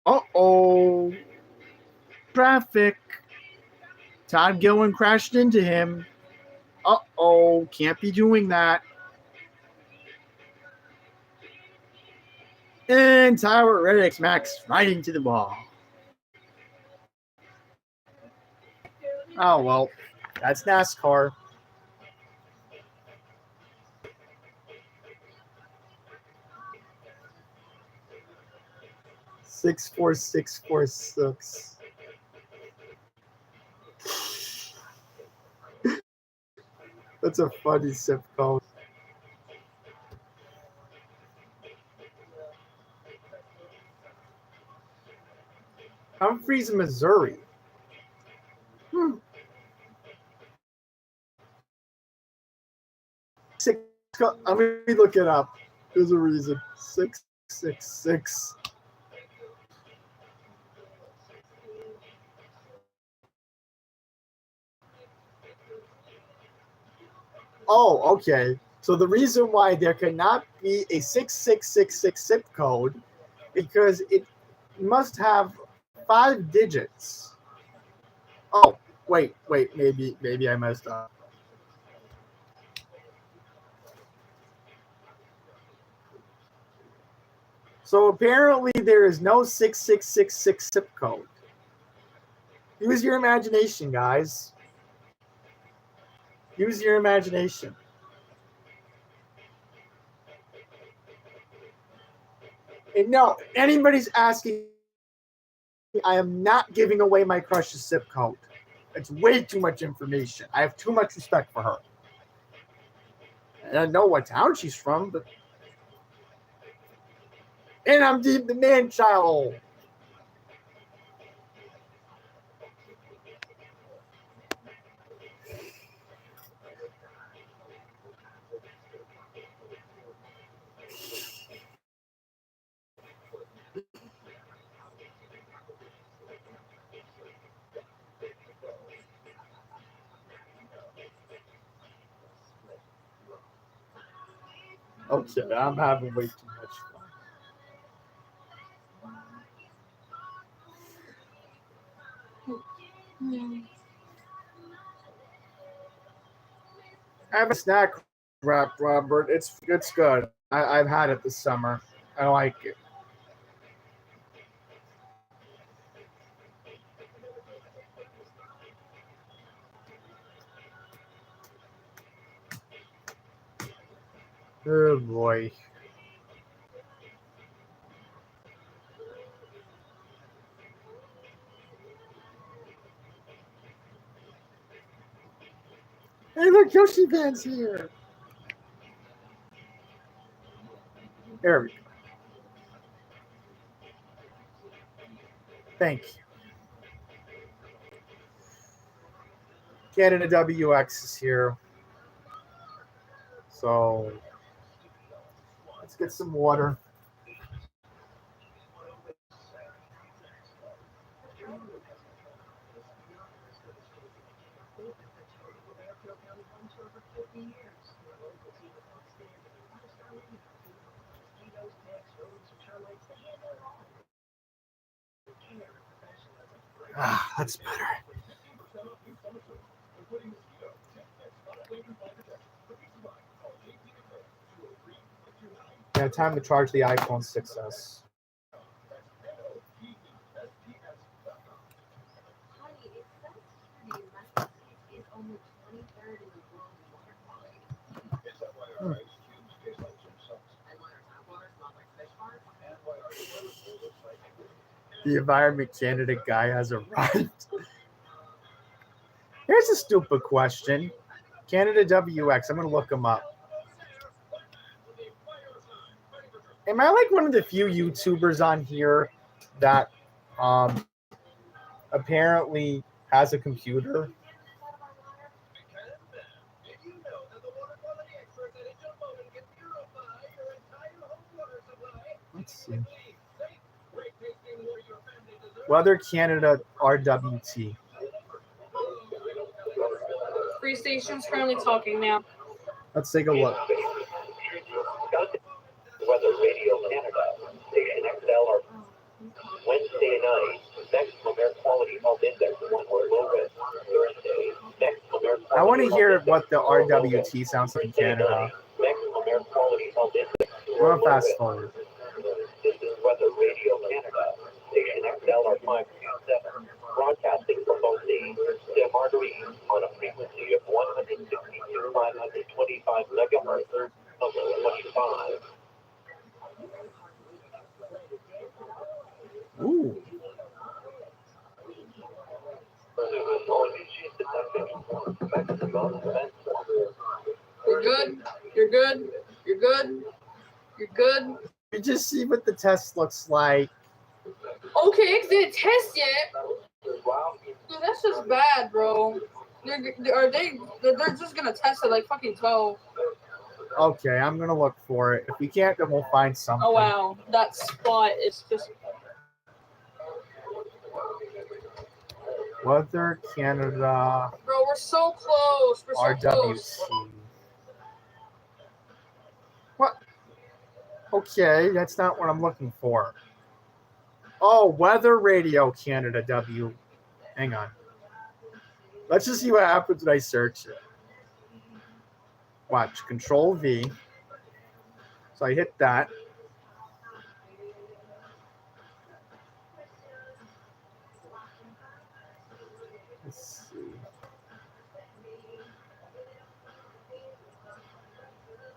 Uh-oh. Traffic. Todd Gillen crashed into him. Uh-oh. Can't be doing that. And Tyler Reddick smacks right into the ball. Oh, well. That's NASCAR. Six, 4, 6, 4, 6. That's a funny zip code. Humphreys, Missouri. Let me look it up. There's a reason. 666. Oh, okay. So the reason why there cannot be a 6666 zip code because it must have 5 digits. Oh, wait, maybe I messed up. So apparently there is no 6666 zip code. Use your imagination, guys. Use your imagination. And no, anybody's asking, I am not giving away my crush's zip code. It's way too much information. I have too much respect for her. And I know what town she's from, but and I'm deep the man child. Okay, I'm having way too much fun. I have a snack wrap, Robert. It's good. I've had it this summer. I like it. Oh boy. Hey, look, Yoshi Van's here. There we go. Thank you. Canada WX is here. So let's get some water. Ah, that's better. Yeah, time to charge the iPhone 6s. The Environment Canada guy has arrived. Here's a stupid question. Canada WX, I'm going to look him up. Am I like one of the few YouTubers on here that apparently has a computer? Let's see. Weather Canada RWT. Free Station's currently talking now. Let's take a look. Weather Radio Canada, Station XL, Wednesday night, maximum air quality health index 1 or low risk. Thursday, maximum air quality. I want to hear what the RWT sounds like in Canada. Maximum air quality health index. I'm going to fast forward. This is Weather Radio Canada, Station XL 527, broadcasting from both the Saint Marguerite on a frequency of 162,525 megahertz, level 25. Ooh. You're good. You're good. You're good. You're good. You just see what the test looks like. Okay, it didn't test yet. Dude, that's just bad, bro. They're just gonna test it like fucking 12. Okay, I'm going to look for it. If we can't, then we'll find something. Oh wow, that spot is just. Weather Canada Bro, we're so close. We're so close. RWT. What? Okay, that's not what I'm looking for. Oh, Weather Radio Canada W. Hang on. Let's just see what happens when I search it. Watch, Control V. So I hit that. Let's see.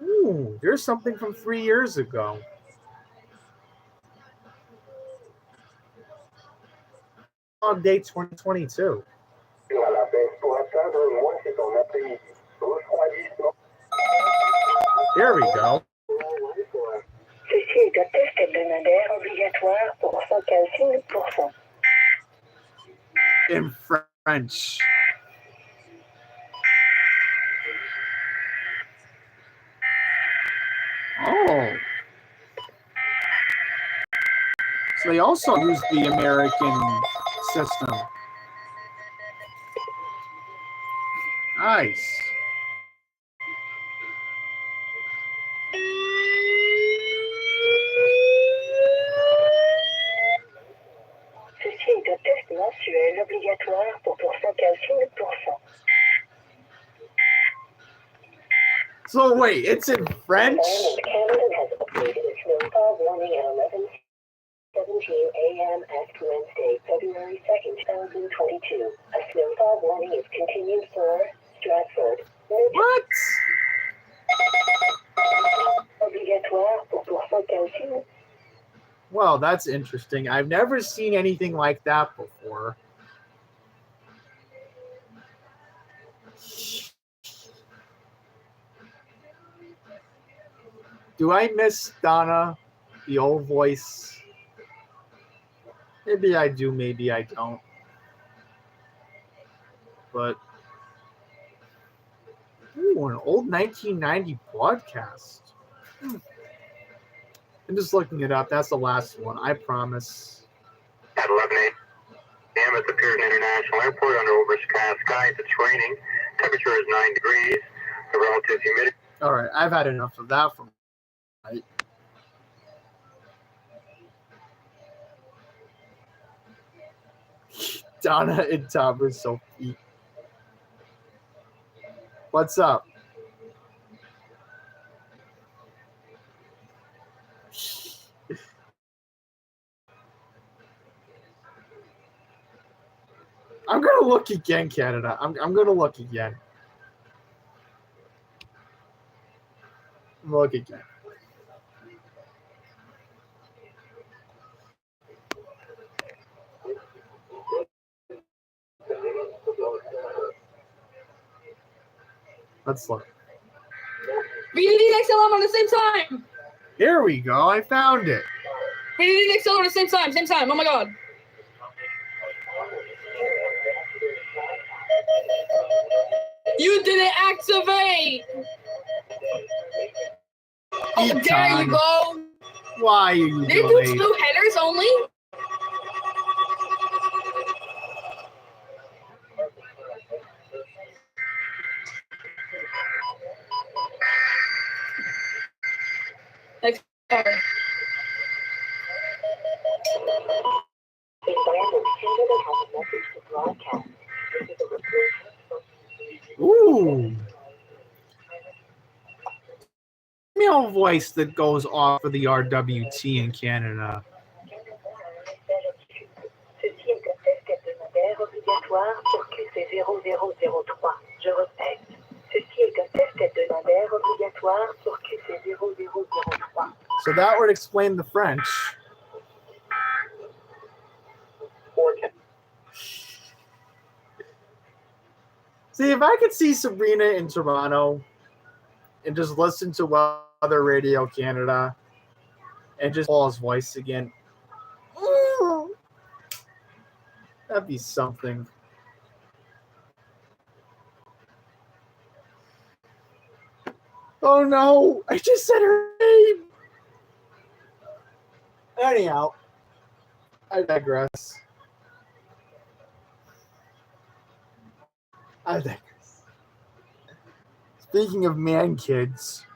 Ooh, there's something from 3 years ago. Groundhog Day 2022. Here we go. Ceci est un test hebdomadaire obligatoire pour 115%. In French. Oh. So they also use the American system. Nice. Ceci est un test mensuel obligatoire pour 115%. So wait, it's in French? Canada has updated its snowfall warning at 11:17 a.m. as Wednesday, February 2nd, 2022. A snowfall warning is continued for Stratford. What? Obligatoire pour 115%. Well, that's interesting. I've never seen anything like that before. Do I miss Donna, the old voice? Maybe I do, maybe I don't. But, ooh, an old 1990 broadcast. I'm just looking it up. That's the last one, I promise. At 11 a.m. at the Pearson International Airport under overcast skies. It's raining. Temperature is 9 degrees. The relative humidity. All right, I've had enough of that from tonight. Donna and Tom are so cute. What's up? I'm gonna look again, Canada. I'm gonna look again. Look again. Let's look. VDD and XLM on the same time. Here we go. I found it. VDD and XLM on the same time. Same time. Oh my god. You didn't activate. Oh, there you go. Why are you They do delayed? 2 headers only? Like, In Brandon, Canada has a message to broadcast. This is a report. Ooh. Male voice that goes off of the RWT in Canada. Ceci est un test hebdomadaire obligatoire pour QC0003. Je répète. Ceci est un test hebdomadaire obligatoire pour QC0003. So that would explain the French. See, if I could see Sabrina in Toronto and just listen to Weather Radio Canada and just Paul's voice again, ooh, that'd be something. Oh no, I just said her name. Anyhow, I digress. Speaking of man kids,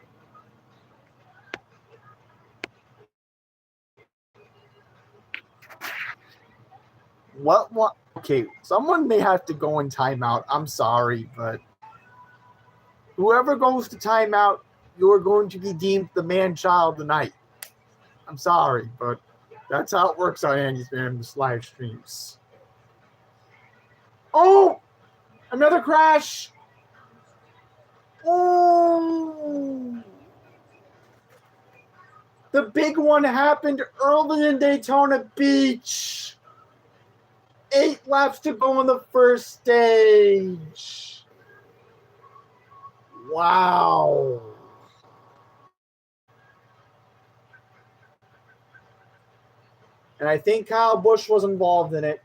what? Okay, someone may have to go in timeout. I'm sorry, but whoever goes to timeout, you're going to be deemed the man child tonight. I'm sorry, but that's how it works on Andy's Man's live streams. Oh, another crash. Oh, the big one happened early in Daytona Beach. 8 laps to go on the first stage. Wow. And I think Kyle Busch was involved in it.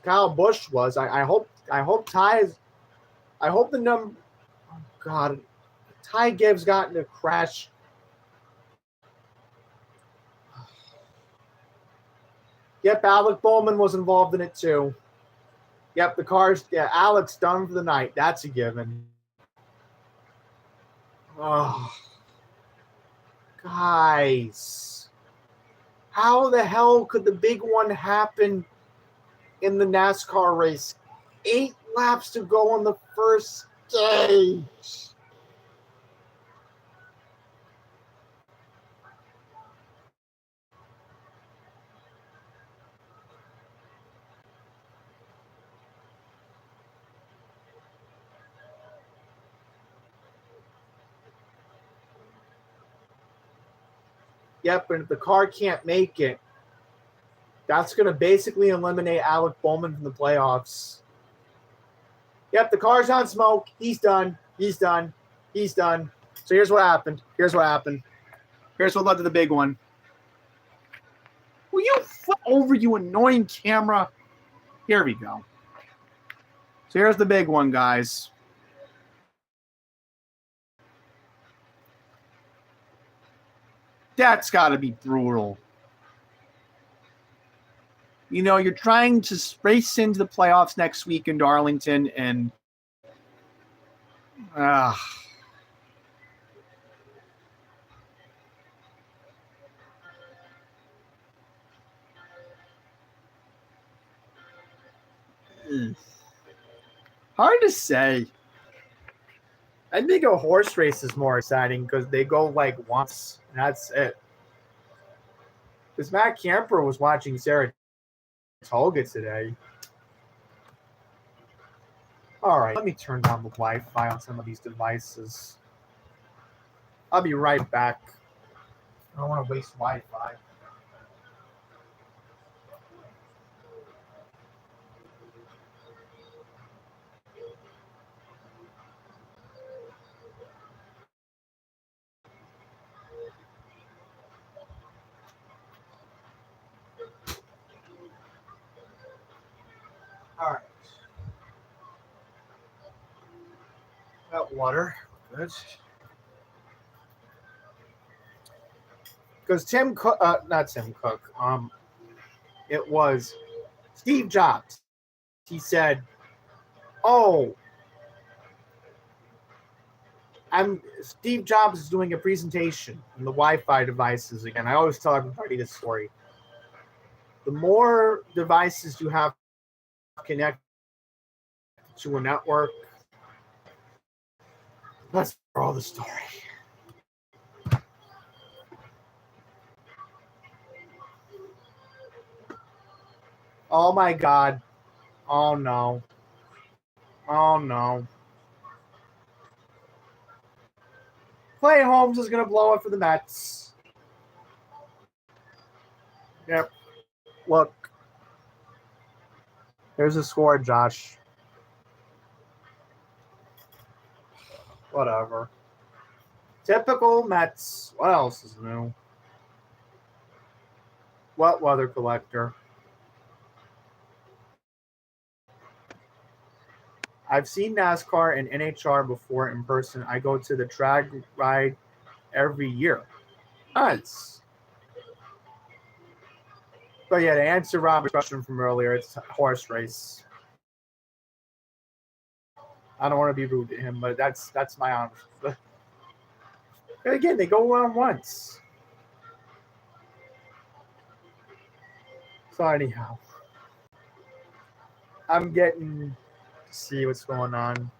Kyle Busch was. I hope Ty's. I hope the number. Oh God, Ty Gibbs got in a crash. Yep, Alec Bowman was involved in it too. Yep, the cars. Yeah, Alex done for the night. That's a given. Oh, guys, how the hell could the big one happen in the NASCAR race? 8 laps to go on the first stage. Yep, and if the car can't make it, that's going to basically eliminate Alec Bowman from the playoffs. Yep, the car's on smoke. He's done. He's done. He's done. So here's what happened. Here's what led to the big one. Will you flip over, you annoying camera? Here we go. So here's the big one, guys. That's got to be brutal. You know, you're trying to race into the playoffs next week in Darlington, and hard to say. I think a horse race is more exciting because they go like once, and that's it. Because Matt Camper was watching Saratoga today. All right, let me turn down the Wi-Fi on some of these devices. I'll be right back. I don't want to waste Wi-Fi. All right. Got water. Good. Because Tim Cook, not Tim Cook, it was Steve Jobs. He said, "Oh, Steve Jobs is doing a presentation on the Wi-Fi devices again." I always tell everybody this story. The more devices you have connected to a network, that's all the story. Oh my God. Oh no. Oh no. Clay Holmes is going to blow it for the Mets. Yep. Look. There's a score, Josh. Whatever. Typical Mets. What else is new? What weather collector? I've seen NASCAR and NHR before in person. I go to the drag ride every year. Nice. But yeah, to answer Robert's question from earlier, it's a horse race. I don't want to be rude to him, but that's my honest. Again, they go around once. So anyhow, I'm getting to see what's going on.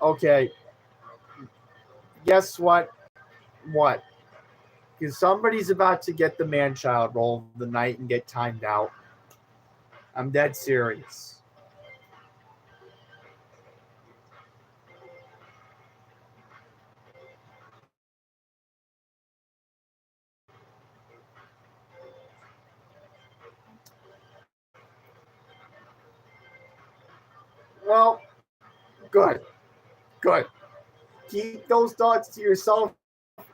Okay. Guess what? What? Because somebody's about to get the man-child roll of the night and get timed out. I'm dead serious. Well, good. Good. Keep those thoughts to yourself,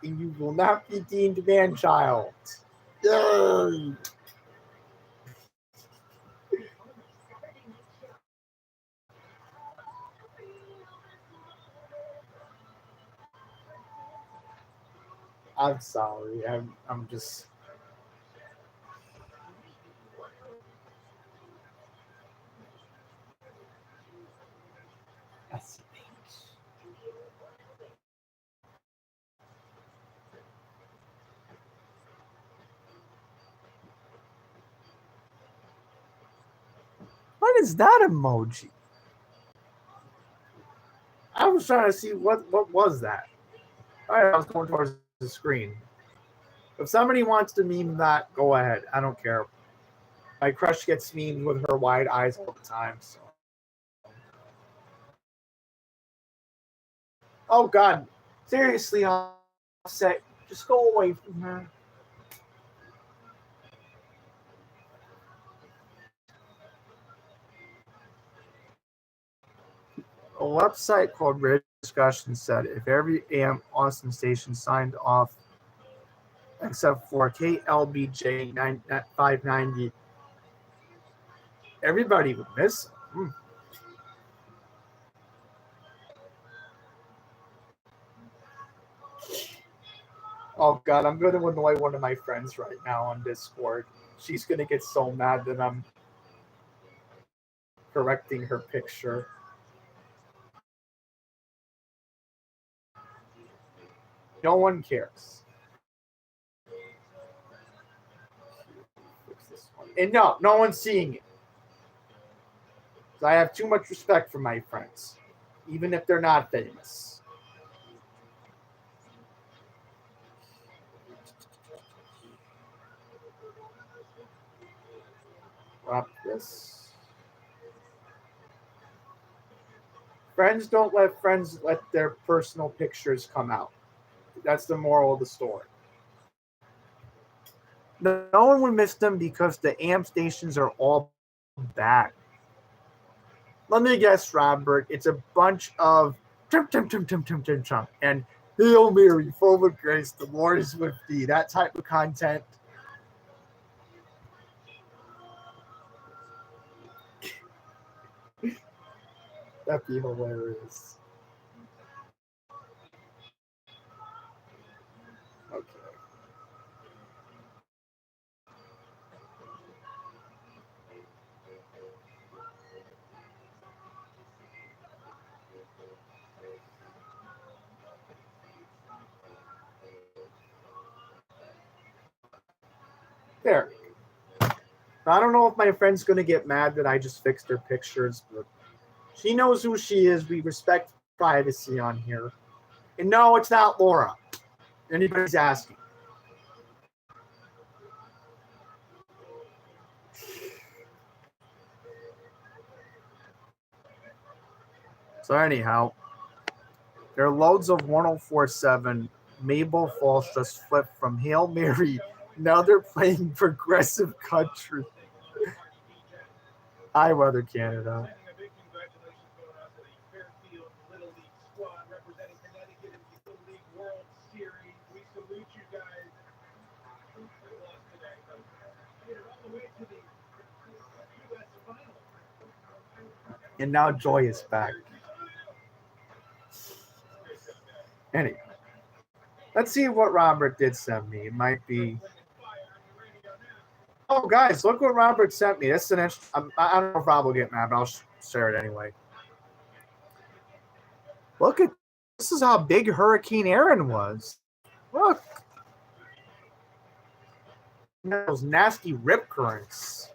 and you will not be deemed man-child. Yay! I'm sorry. I'm just. That's what is that emoji? I was trying to see what was that. All right, I was going towards the screen. If somebody wants to meme that, go ahead. I don't care. My crush gets memed with her wide eyes all the time. So. Oh God, seriously, Offset, just go away from her. A website called Radio Discussion said if every AM Austin station signed off except for KLBJ 590, everybody would miss them. Oh God, I'm going to annoy one of my friends right now on Discord. She's going to get so mad that I'm correcting her picture. No one cares. And no one's seeing it. I have too much respect for my friends, even if they're not famous. Drop this. Friends don't let friends let their personal pictures come out. That's the moral of the story. No one would miss them because the AM stations are all bad. Let me guess, Robert. It's a bunch of chum and Hail Mary, full of grace, the Lord is with thee. That type of content. That'd be hilarious. Okay. There. I don't know if my friend's going to get mad that I just fixed her pictures, but she knows who she is. We respect privacy on here. And no, it's not Laura. Anybody's asking. So anyhow, there are loads of 1047. Mabel Falls just flipped from Hail Mary. Now they're playing progressive country. Hi, Weather Canada. And now Joy is back. Anyway, let's see what Robert did send me. It might be. Oh, guys, look what Robert sent me. This is an I don't know if Rob will get mad, but I'll share it anyway. Look at this is how big Hurricane Aaron was. Look. Those nasty rip currents.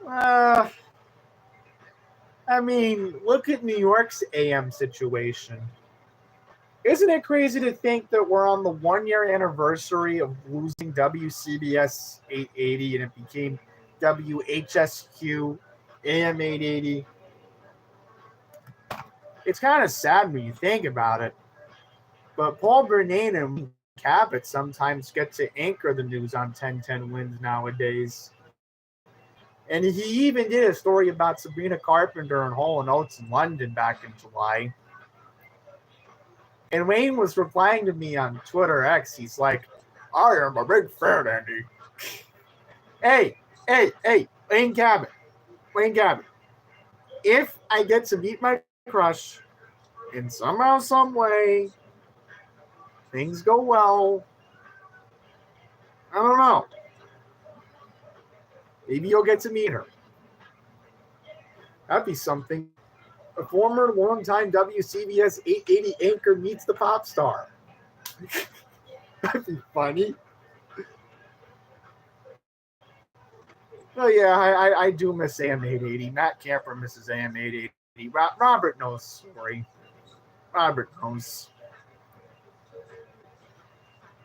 I mean, look at New York's AM situation. Isn't it crazy to think that we're on the 1-year anniversary of losing WCBS 880 and it became WHSQ AM 880? It's kind of sad when you think about it. But Paul Bernane and Cabot sometimes get to anchor the news on 1010 Wins nowadays. And he even did a story about Sabrina Carpenter and Hall & Oates in London back in July. And Wayne was replying to me on Twitter X. He's like, I am a big fan, Andy. Hey, Wayne Cabot. If I get to meet my crush and somehow, some way, things go well, I don't know. Maybe you'll get to meet her. That'd be something. A former longtime WCBS 880 anchor meets the pop star. That'd be funny. Oh yeah, I do miss AM 880. Matt Camper misses AM 880. Robert knows the story. Robert knows.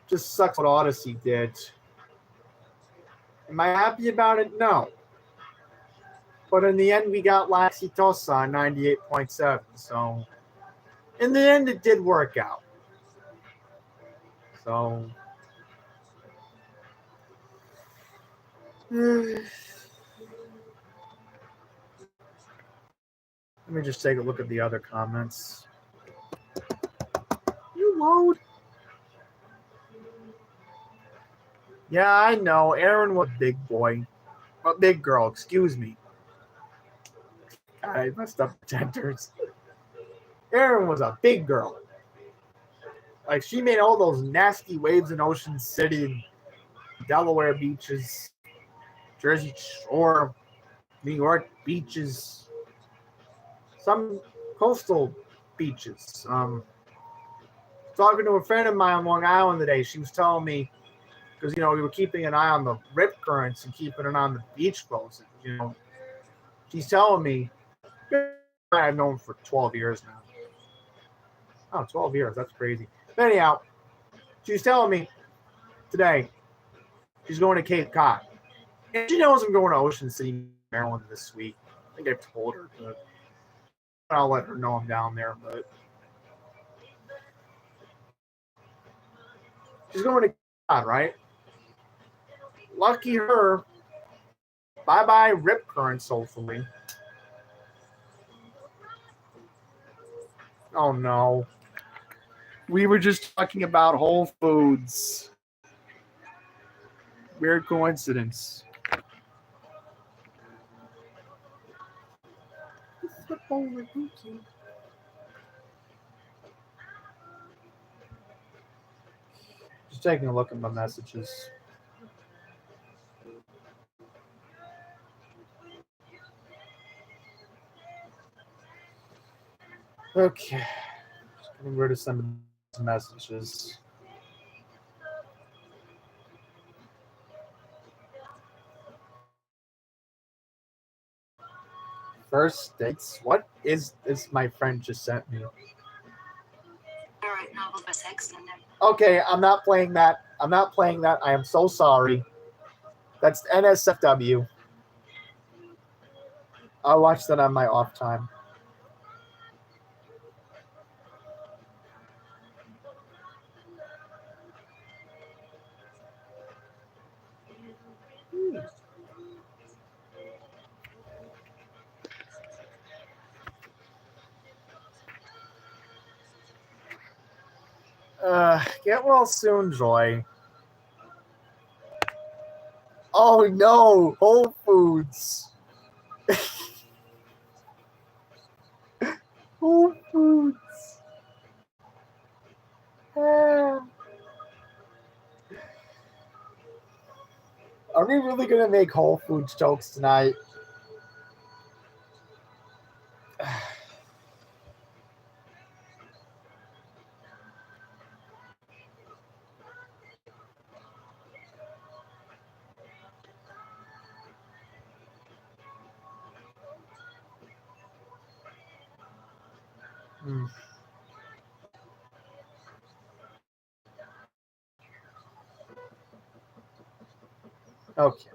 Just sucks what Odyssey did. Am I happy about it? No. But in the end, we got La Exitosa on 98.7. So, in the end, it did work out. So, let me just take a look at the other comments. You load. Yeah, I know. Aaron was a big boy. A big girl, excuse me. I messed up the genders. Aaron was a big girl. Like, she made all those nasty waves in Ocean City, Delaware beaches, Jersey Shore, New York beaches, some coastal beaches. Talking to a friend of mine on Long Island today, she was telling me, because, you know, we were keeping an eye on the rip currents and keeping an eye on the beach closing, you know. She's telling me, I've known for 12 years now. Oh, 12 years. That's crazy. But anyhow, she was telling me today she's going to Cape Cod. And she knows I'm going to Ocean City, Maryland this week. I think I've told her, but I'll let her know I'm down there. But she's going to Cape Cod, right? Lucky her. Bye-bye rip currents, hopefully. Oh, no. We were just talking about Whole Foods. Weird coincidence. Just taking a look at my messages. Okay. Just getting rid of some messages. First dates. What is this my friend just sent me? Okay, I'm not playing that. I am so sorry. That's NSFW. I'll watch that on my off time. Get well soon, Joy. Oh no, Whole Foods. Whole Foods. Are we really gonna make Whole Foods jokes tonight? Okay.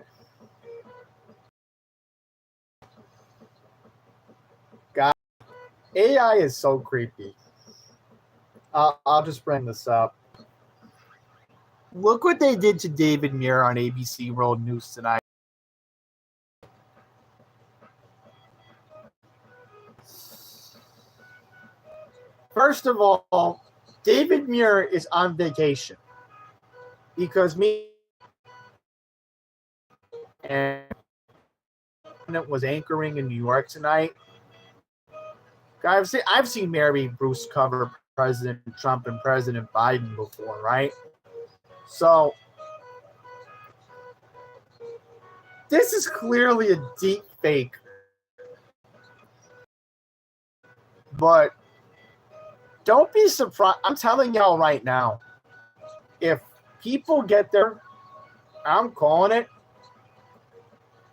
God, AI is so creepy. I'll just bring this up. Look what they did to David Muir on ABC World News tonight. First of all, David Muir is on vacation because me and was anchoring in New York tonight. I've seen Mary Bruce cover President Trump and President Biden before, right? So this is clearly a deep fake. But don't be surprised. I'm telling y'all right now, if people get there, I'm calling it.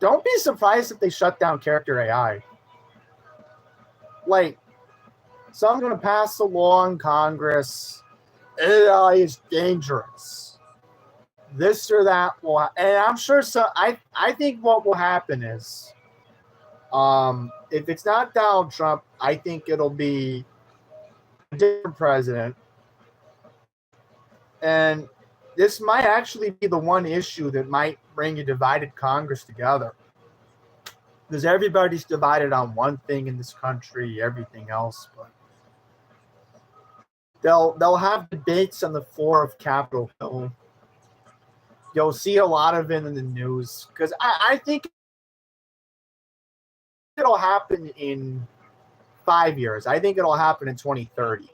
Don't be surprised if they shut down character AI. Like, someone's going to pass a law in Congress. AI is dangerous. This or that will, and I'm sure. So I think what will happen is, if it's not Donald Trump, I think it'll be a different president, and this might actually be the one issue that might bring a divided Congress together. Because everybody's divided on one thing in this country, everything else, but they'll have debates on the floor of Capitol Hill. You'll see a lot of it in the news because I think it'll happen in 5 years. I think it'll happen in 2030.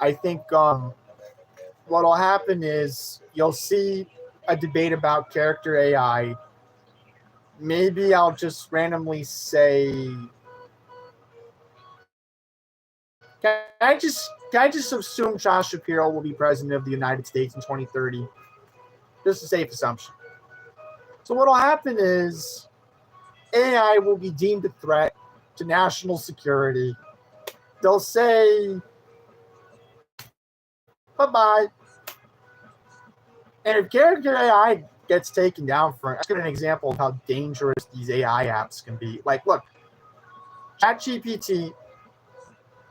I think what'll happen is you'll see a debate about character AI. Maybe I'll just randomly say, can I just assume Josh Shapiro will be president of the United States in 2030? Just a safe assumption. So what'll happen is AI will be deemed a threat to national security. They'll say, bye-bye. And if character AI gets taken down for, let's get an example of how dangerous these AI apps can be. Like, look, ChatGPT,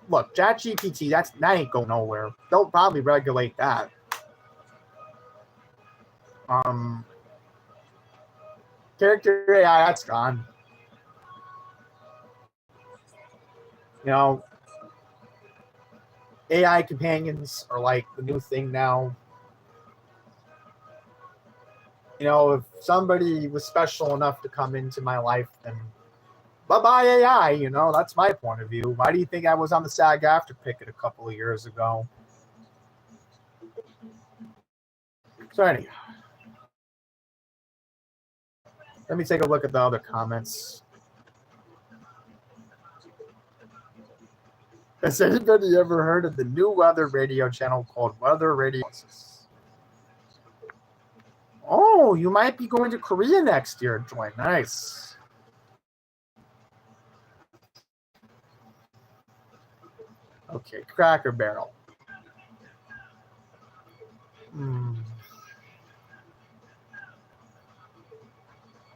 that ain't going nowhere. They'll probably regulate that. Character AI, that's gone. You know, AI companions are like the new thing now. You know, if somebody was special enough to come into my life, then bye-bye AI, you know, that's my point of view. Why do you think I was on the SAG-AFTRA picket a couple of years ago? So anyhow, let me take a look at the other comments. Has anybody ever heard of the new weather radio channel called Weather Radio? Oh, you might be going to Korea next year, Joy. Nice. Okay, Cracker Barrel.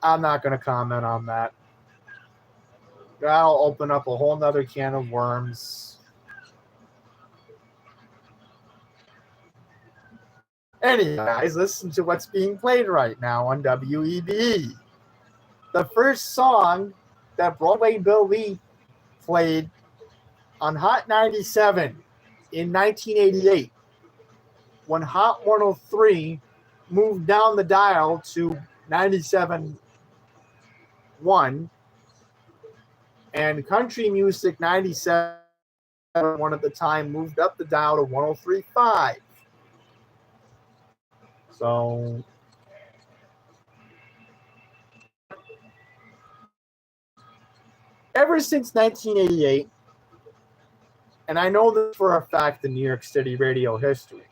I'm not going to comment on that. That'll open up a whole nother can of worms. Anyway, guys, listen to what's being played right now on WEBE. The first song that Broadway Bill Lee played on Hot 97 in 1988, when Hot 103 moved down the dial to 97.1, and Country Music 97.1 at the time moved up the dial to 103.5. So ever since 1988, and I know this for a fact in New York City radio history,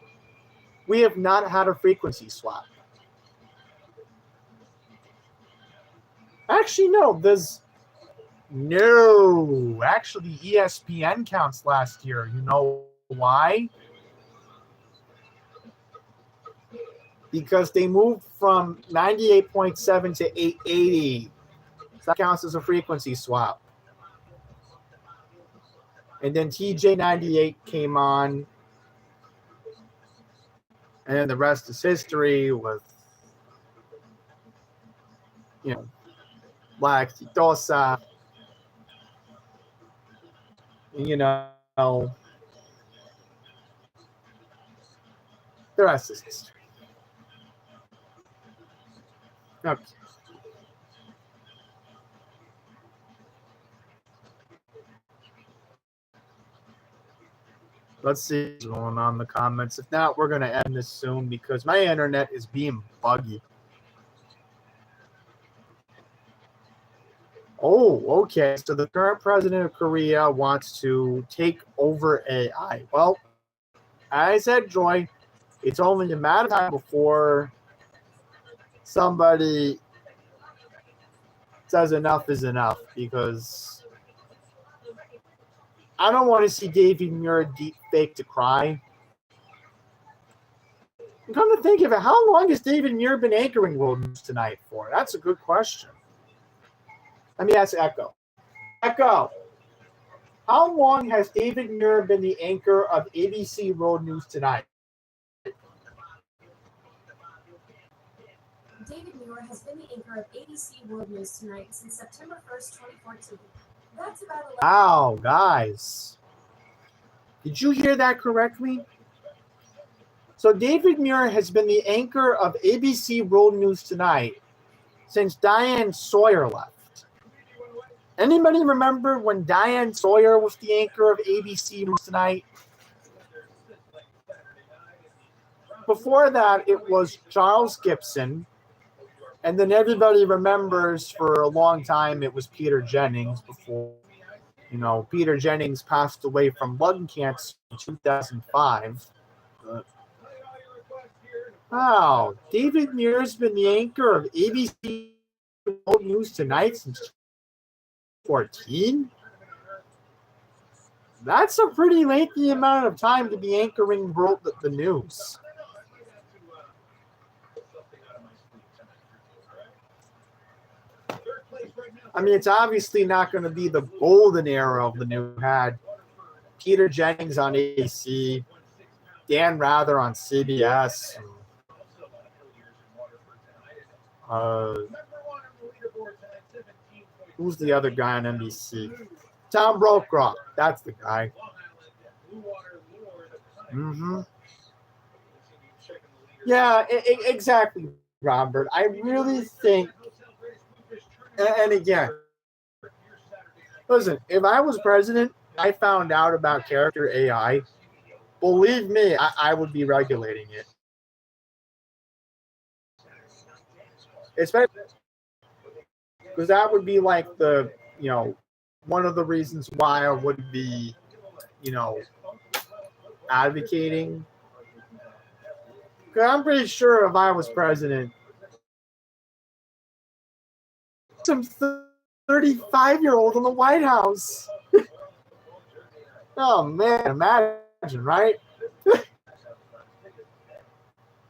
we have not had a frequency swap. Actually, no, actually ESPN counts last year. You know why? Because they moved from 98.7 to 880. So that counts as a frequency swap. And then TJ98 came on. And then the rest is history with, you know, La Exitosa, You know, the rest is history. Okay. Let's see what's going on in the comments. If not, we're going to end this soon because my internet is being buggy. Oh, okay. So the current president of Korea wants to take over AI. Well, as I said, Joy, it's only a matter of time before somebody says enough is enough, because I don't want to see David Muir deep fake to cry. And come to think of it, how long has David Muir been anchoring World News Tonight for? That's a good question. Let me ask Echo. Echo, how long has David Muir been the anchor of ABC World News Tonight? David Muir has been the anchor of ABC World News Tonight since September 1st, 2014. That's about 11. Wow, guys. Did you hear that correctly? So David Muir has been the anchor of ABC World News Tonight since Diane Sawyer left. Anybody remember when Diane Sawyer was the anchor of ABC News Tonight? Before that, it was Charles Gibson. And then everybody remembers for a long time it was Peter Jennings before, Peter Jennings passed away from lung cancer in 2005. Wow, David Muir's been the anchor of ABC World News Tonight since 2014? That's a pretty lengthy amount of time to be anchoring the news. I mean, it's obviously not going to be the golden era of the news. Had Peter Jennings on ABC, Dan Rather on CBS. Who's the other guy on NBC? Tom Brokaw. That's the guy. Mm-hmm. Yeah, exactly, Robert. I really think. And again, listen, if I was president, I found out about character AI, believe me, I would be regulating it. Especially because that would be like one of the reasons why I would be, advocating. Because I'm pretty sure if I was president, some 35-year-old in the White House. Oh man, imagine, right?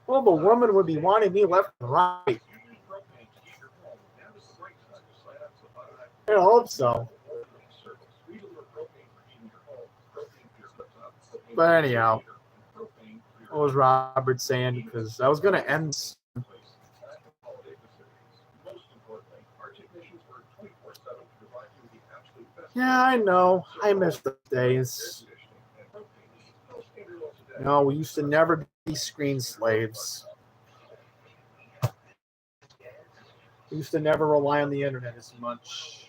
Well, the woman would be wanting me left and right. I hope so. But anyhow, what was Robert saying? Because I was going to end. Yeah, I know. I miss the days. We used to never be screen slaves. We used to never rely on the internet as much.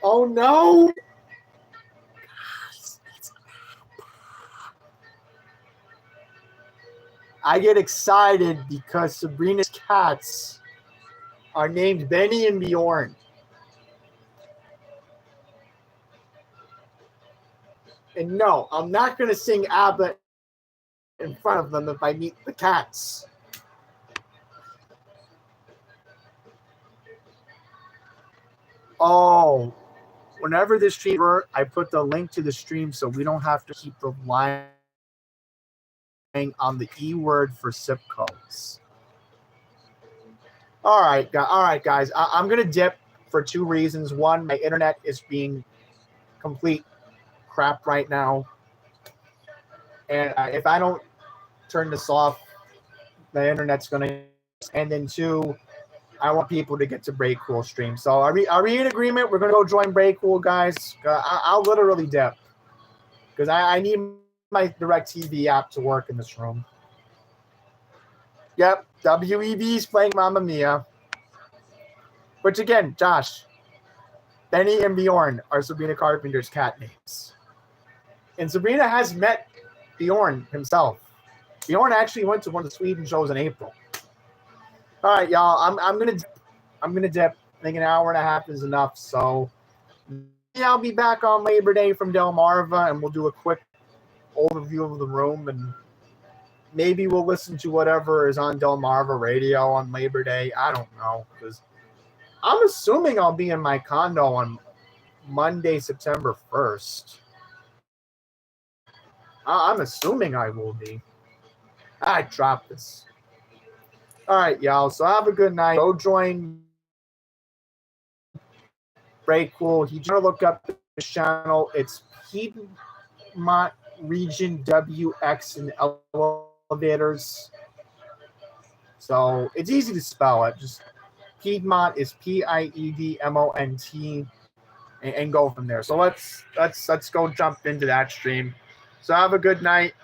Oh no! I get excited because Sabrina's cats are named Benny and Bjorn. And no, I'm not going to sing ABBA in front of them if I meet the cats. Oh, whenever this stream, I put the link to the stream so we don't have to keep relying on the E word for zip codes. All right, guys. I'm going to dip for two reasons. One, my internet is being complete crap right now. And if I don't turn this off, the internet's going to... And then two, I want people to get to Breakcool stream. So are we in agreement? We're gonna go join Breakcool, guys. I'll literally dip because I need my DirecTV app to work in this room. Yep, WEB's playing Mamma Mia. Which again, Josh, Benny and Bjorn are Sabrina Carpenter's cat names. And Sabrina has met Bjorn himself. Bjorn actually went to one of the Sweden shows in April. All right, y'all. I'm gonna dip. I think an hour and a half is enough. So yeah, I'll be back on Labor Day from Delmarva, and we'll do a quick overview of the room, and maybe we'll listen to whatever is on Delmarva radio on Labor Day. I don't know, because I'm assuming I'll be in my condo on Monday, September 1st. I'm assuming I will be. I dropped this. All right, y'all. So have a good night. Go join Breakcool. He's going to look up the channel. It's Piedmont Region WX and Elevators. So it's easy to spell it. Just Piedmont is Piedmont and go from there. So let's go jump into that stream. So have a good night.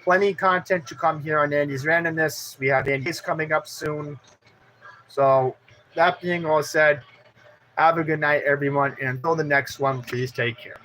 Plenty of content to come here on Andy's Randomness. We have Andy's coming up soon. So that being all said, have a good night, everyone. And until the next one, please take care.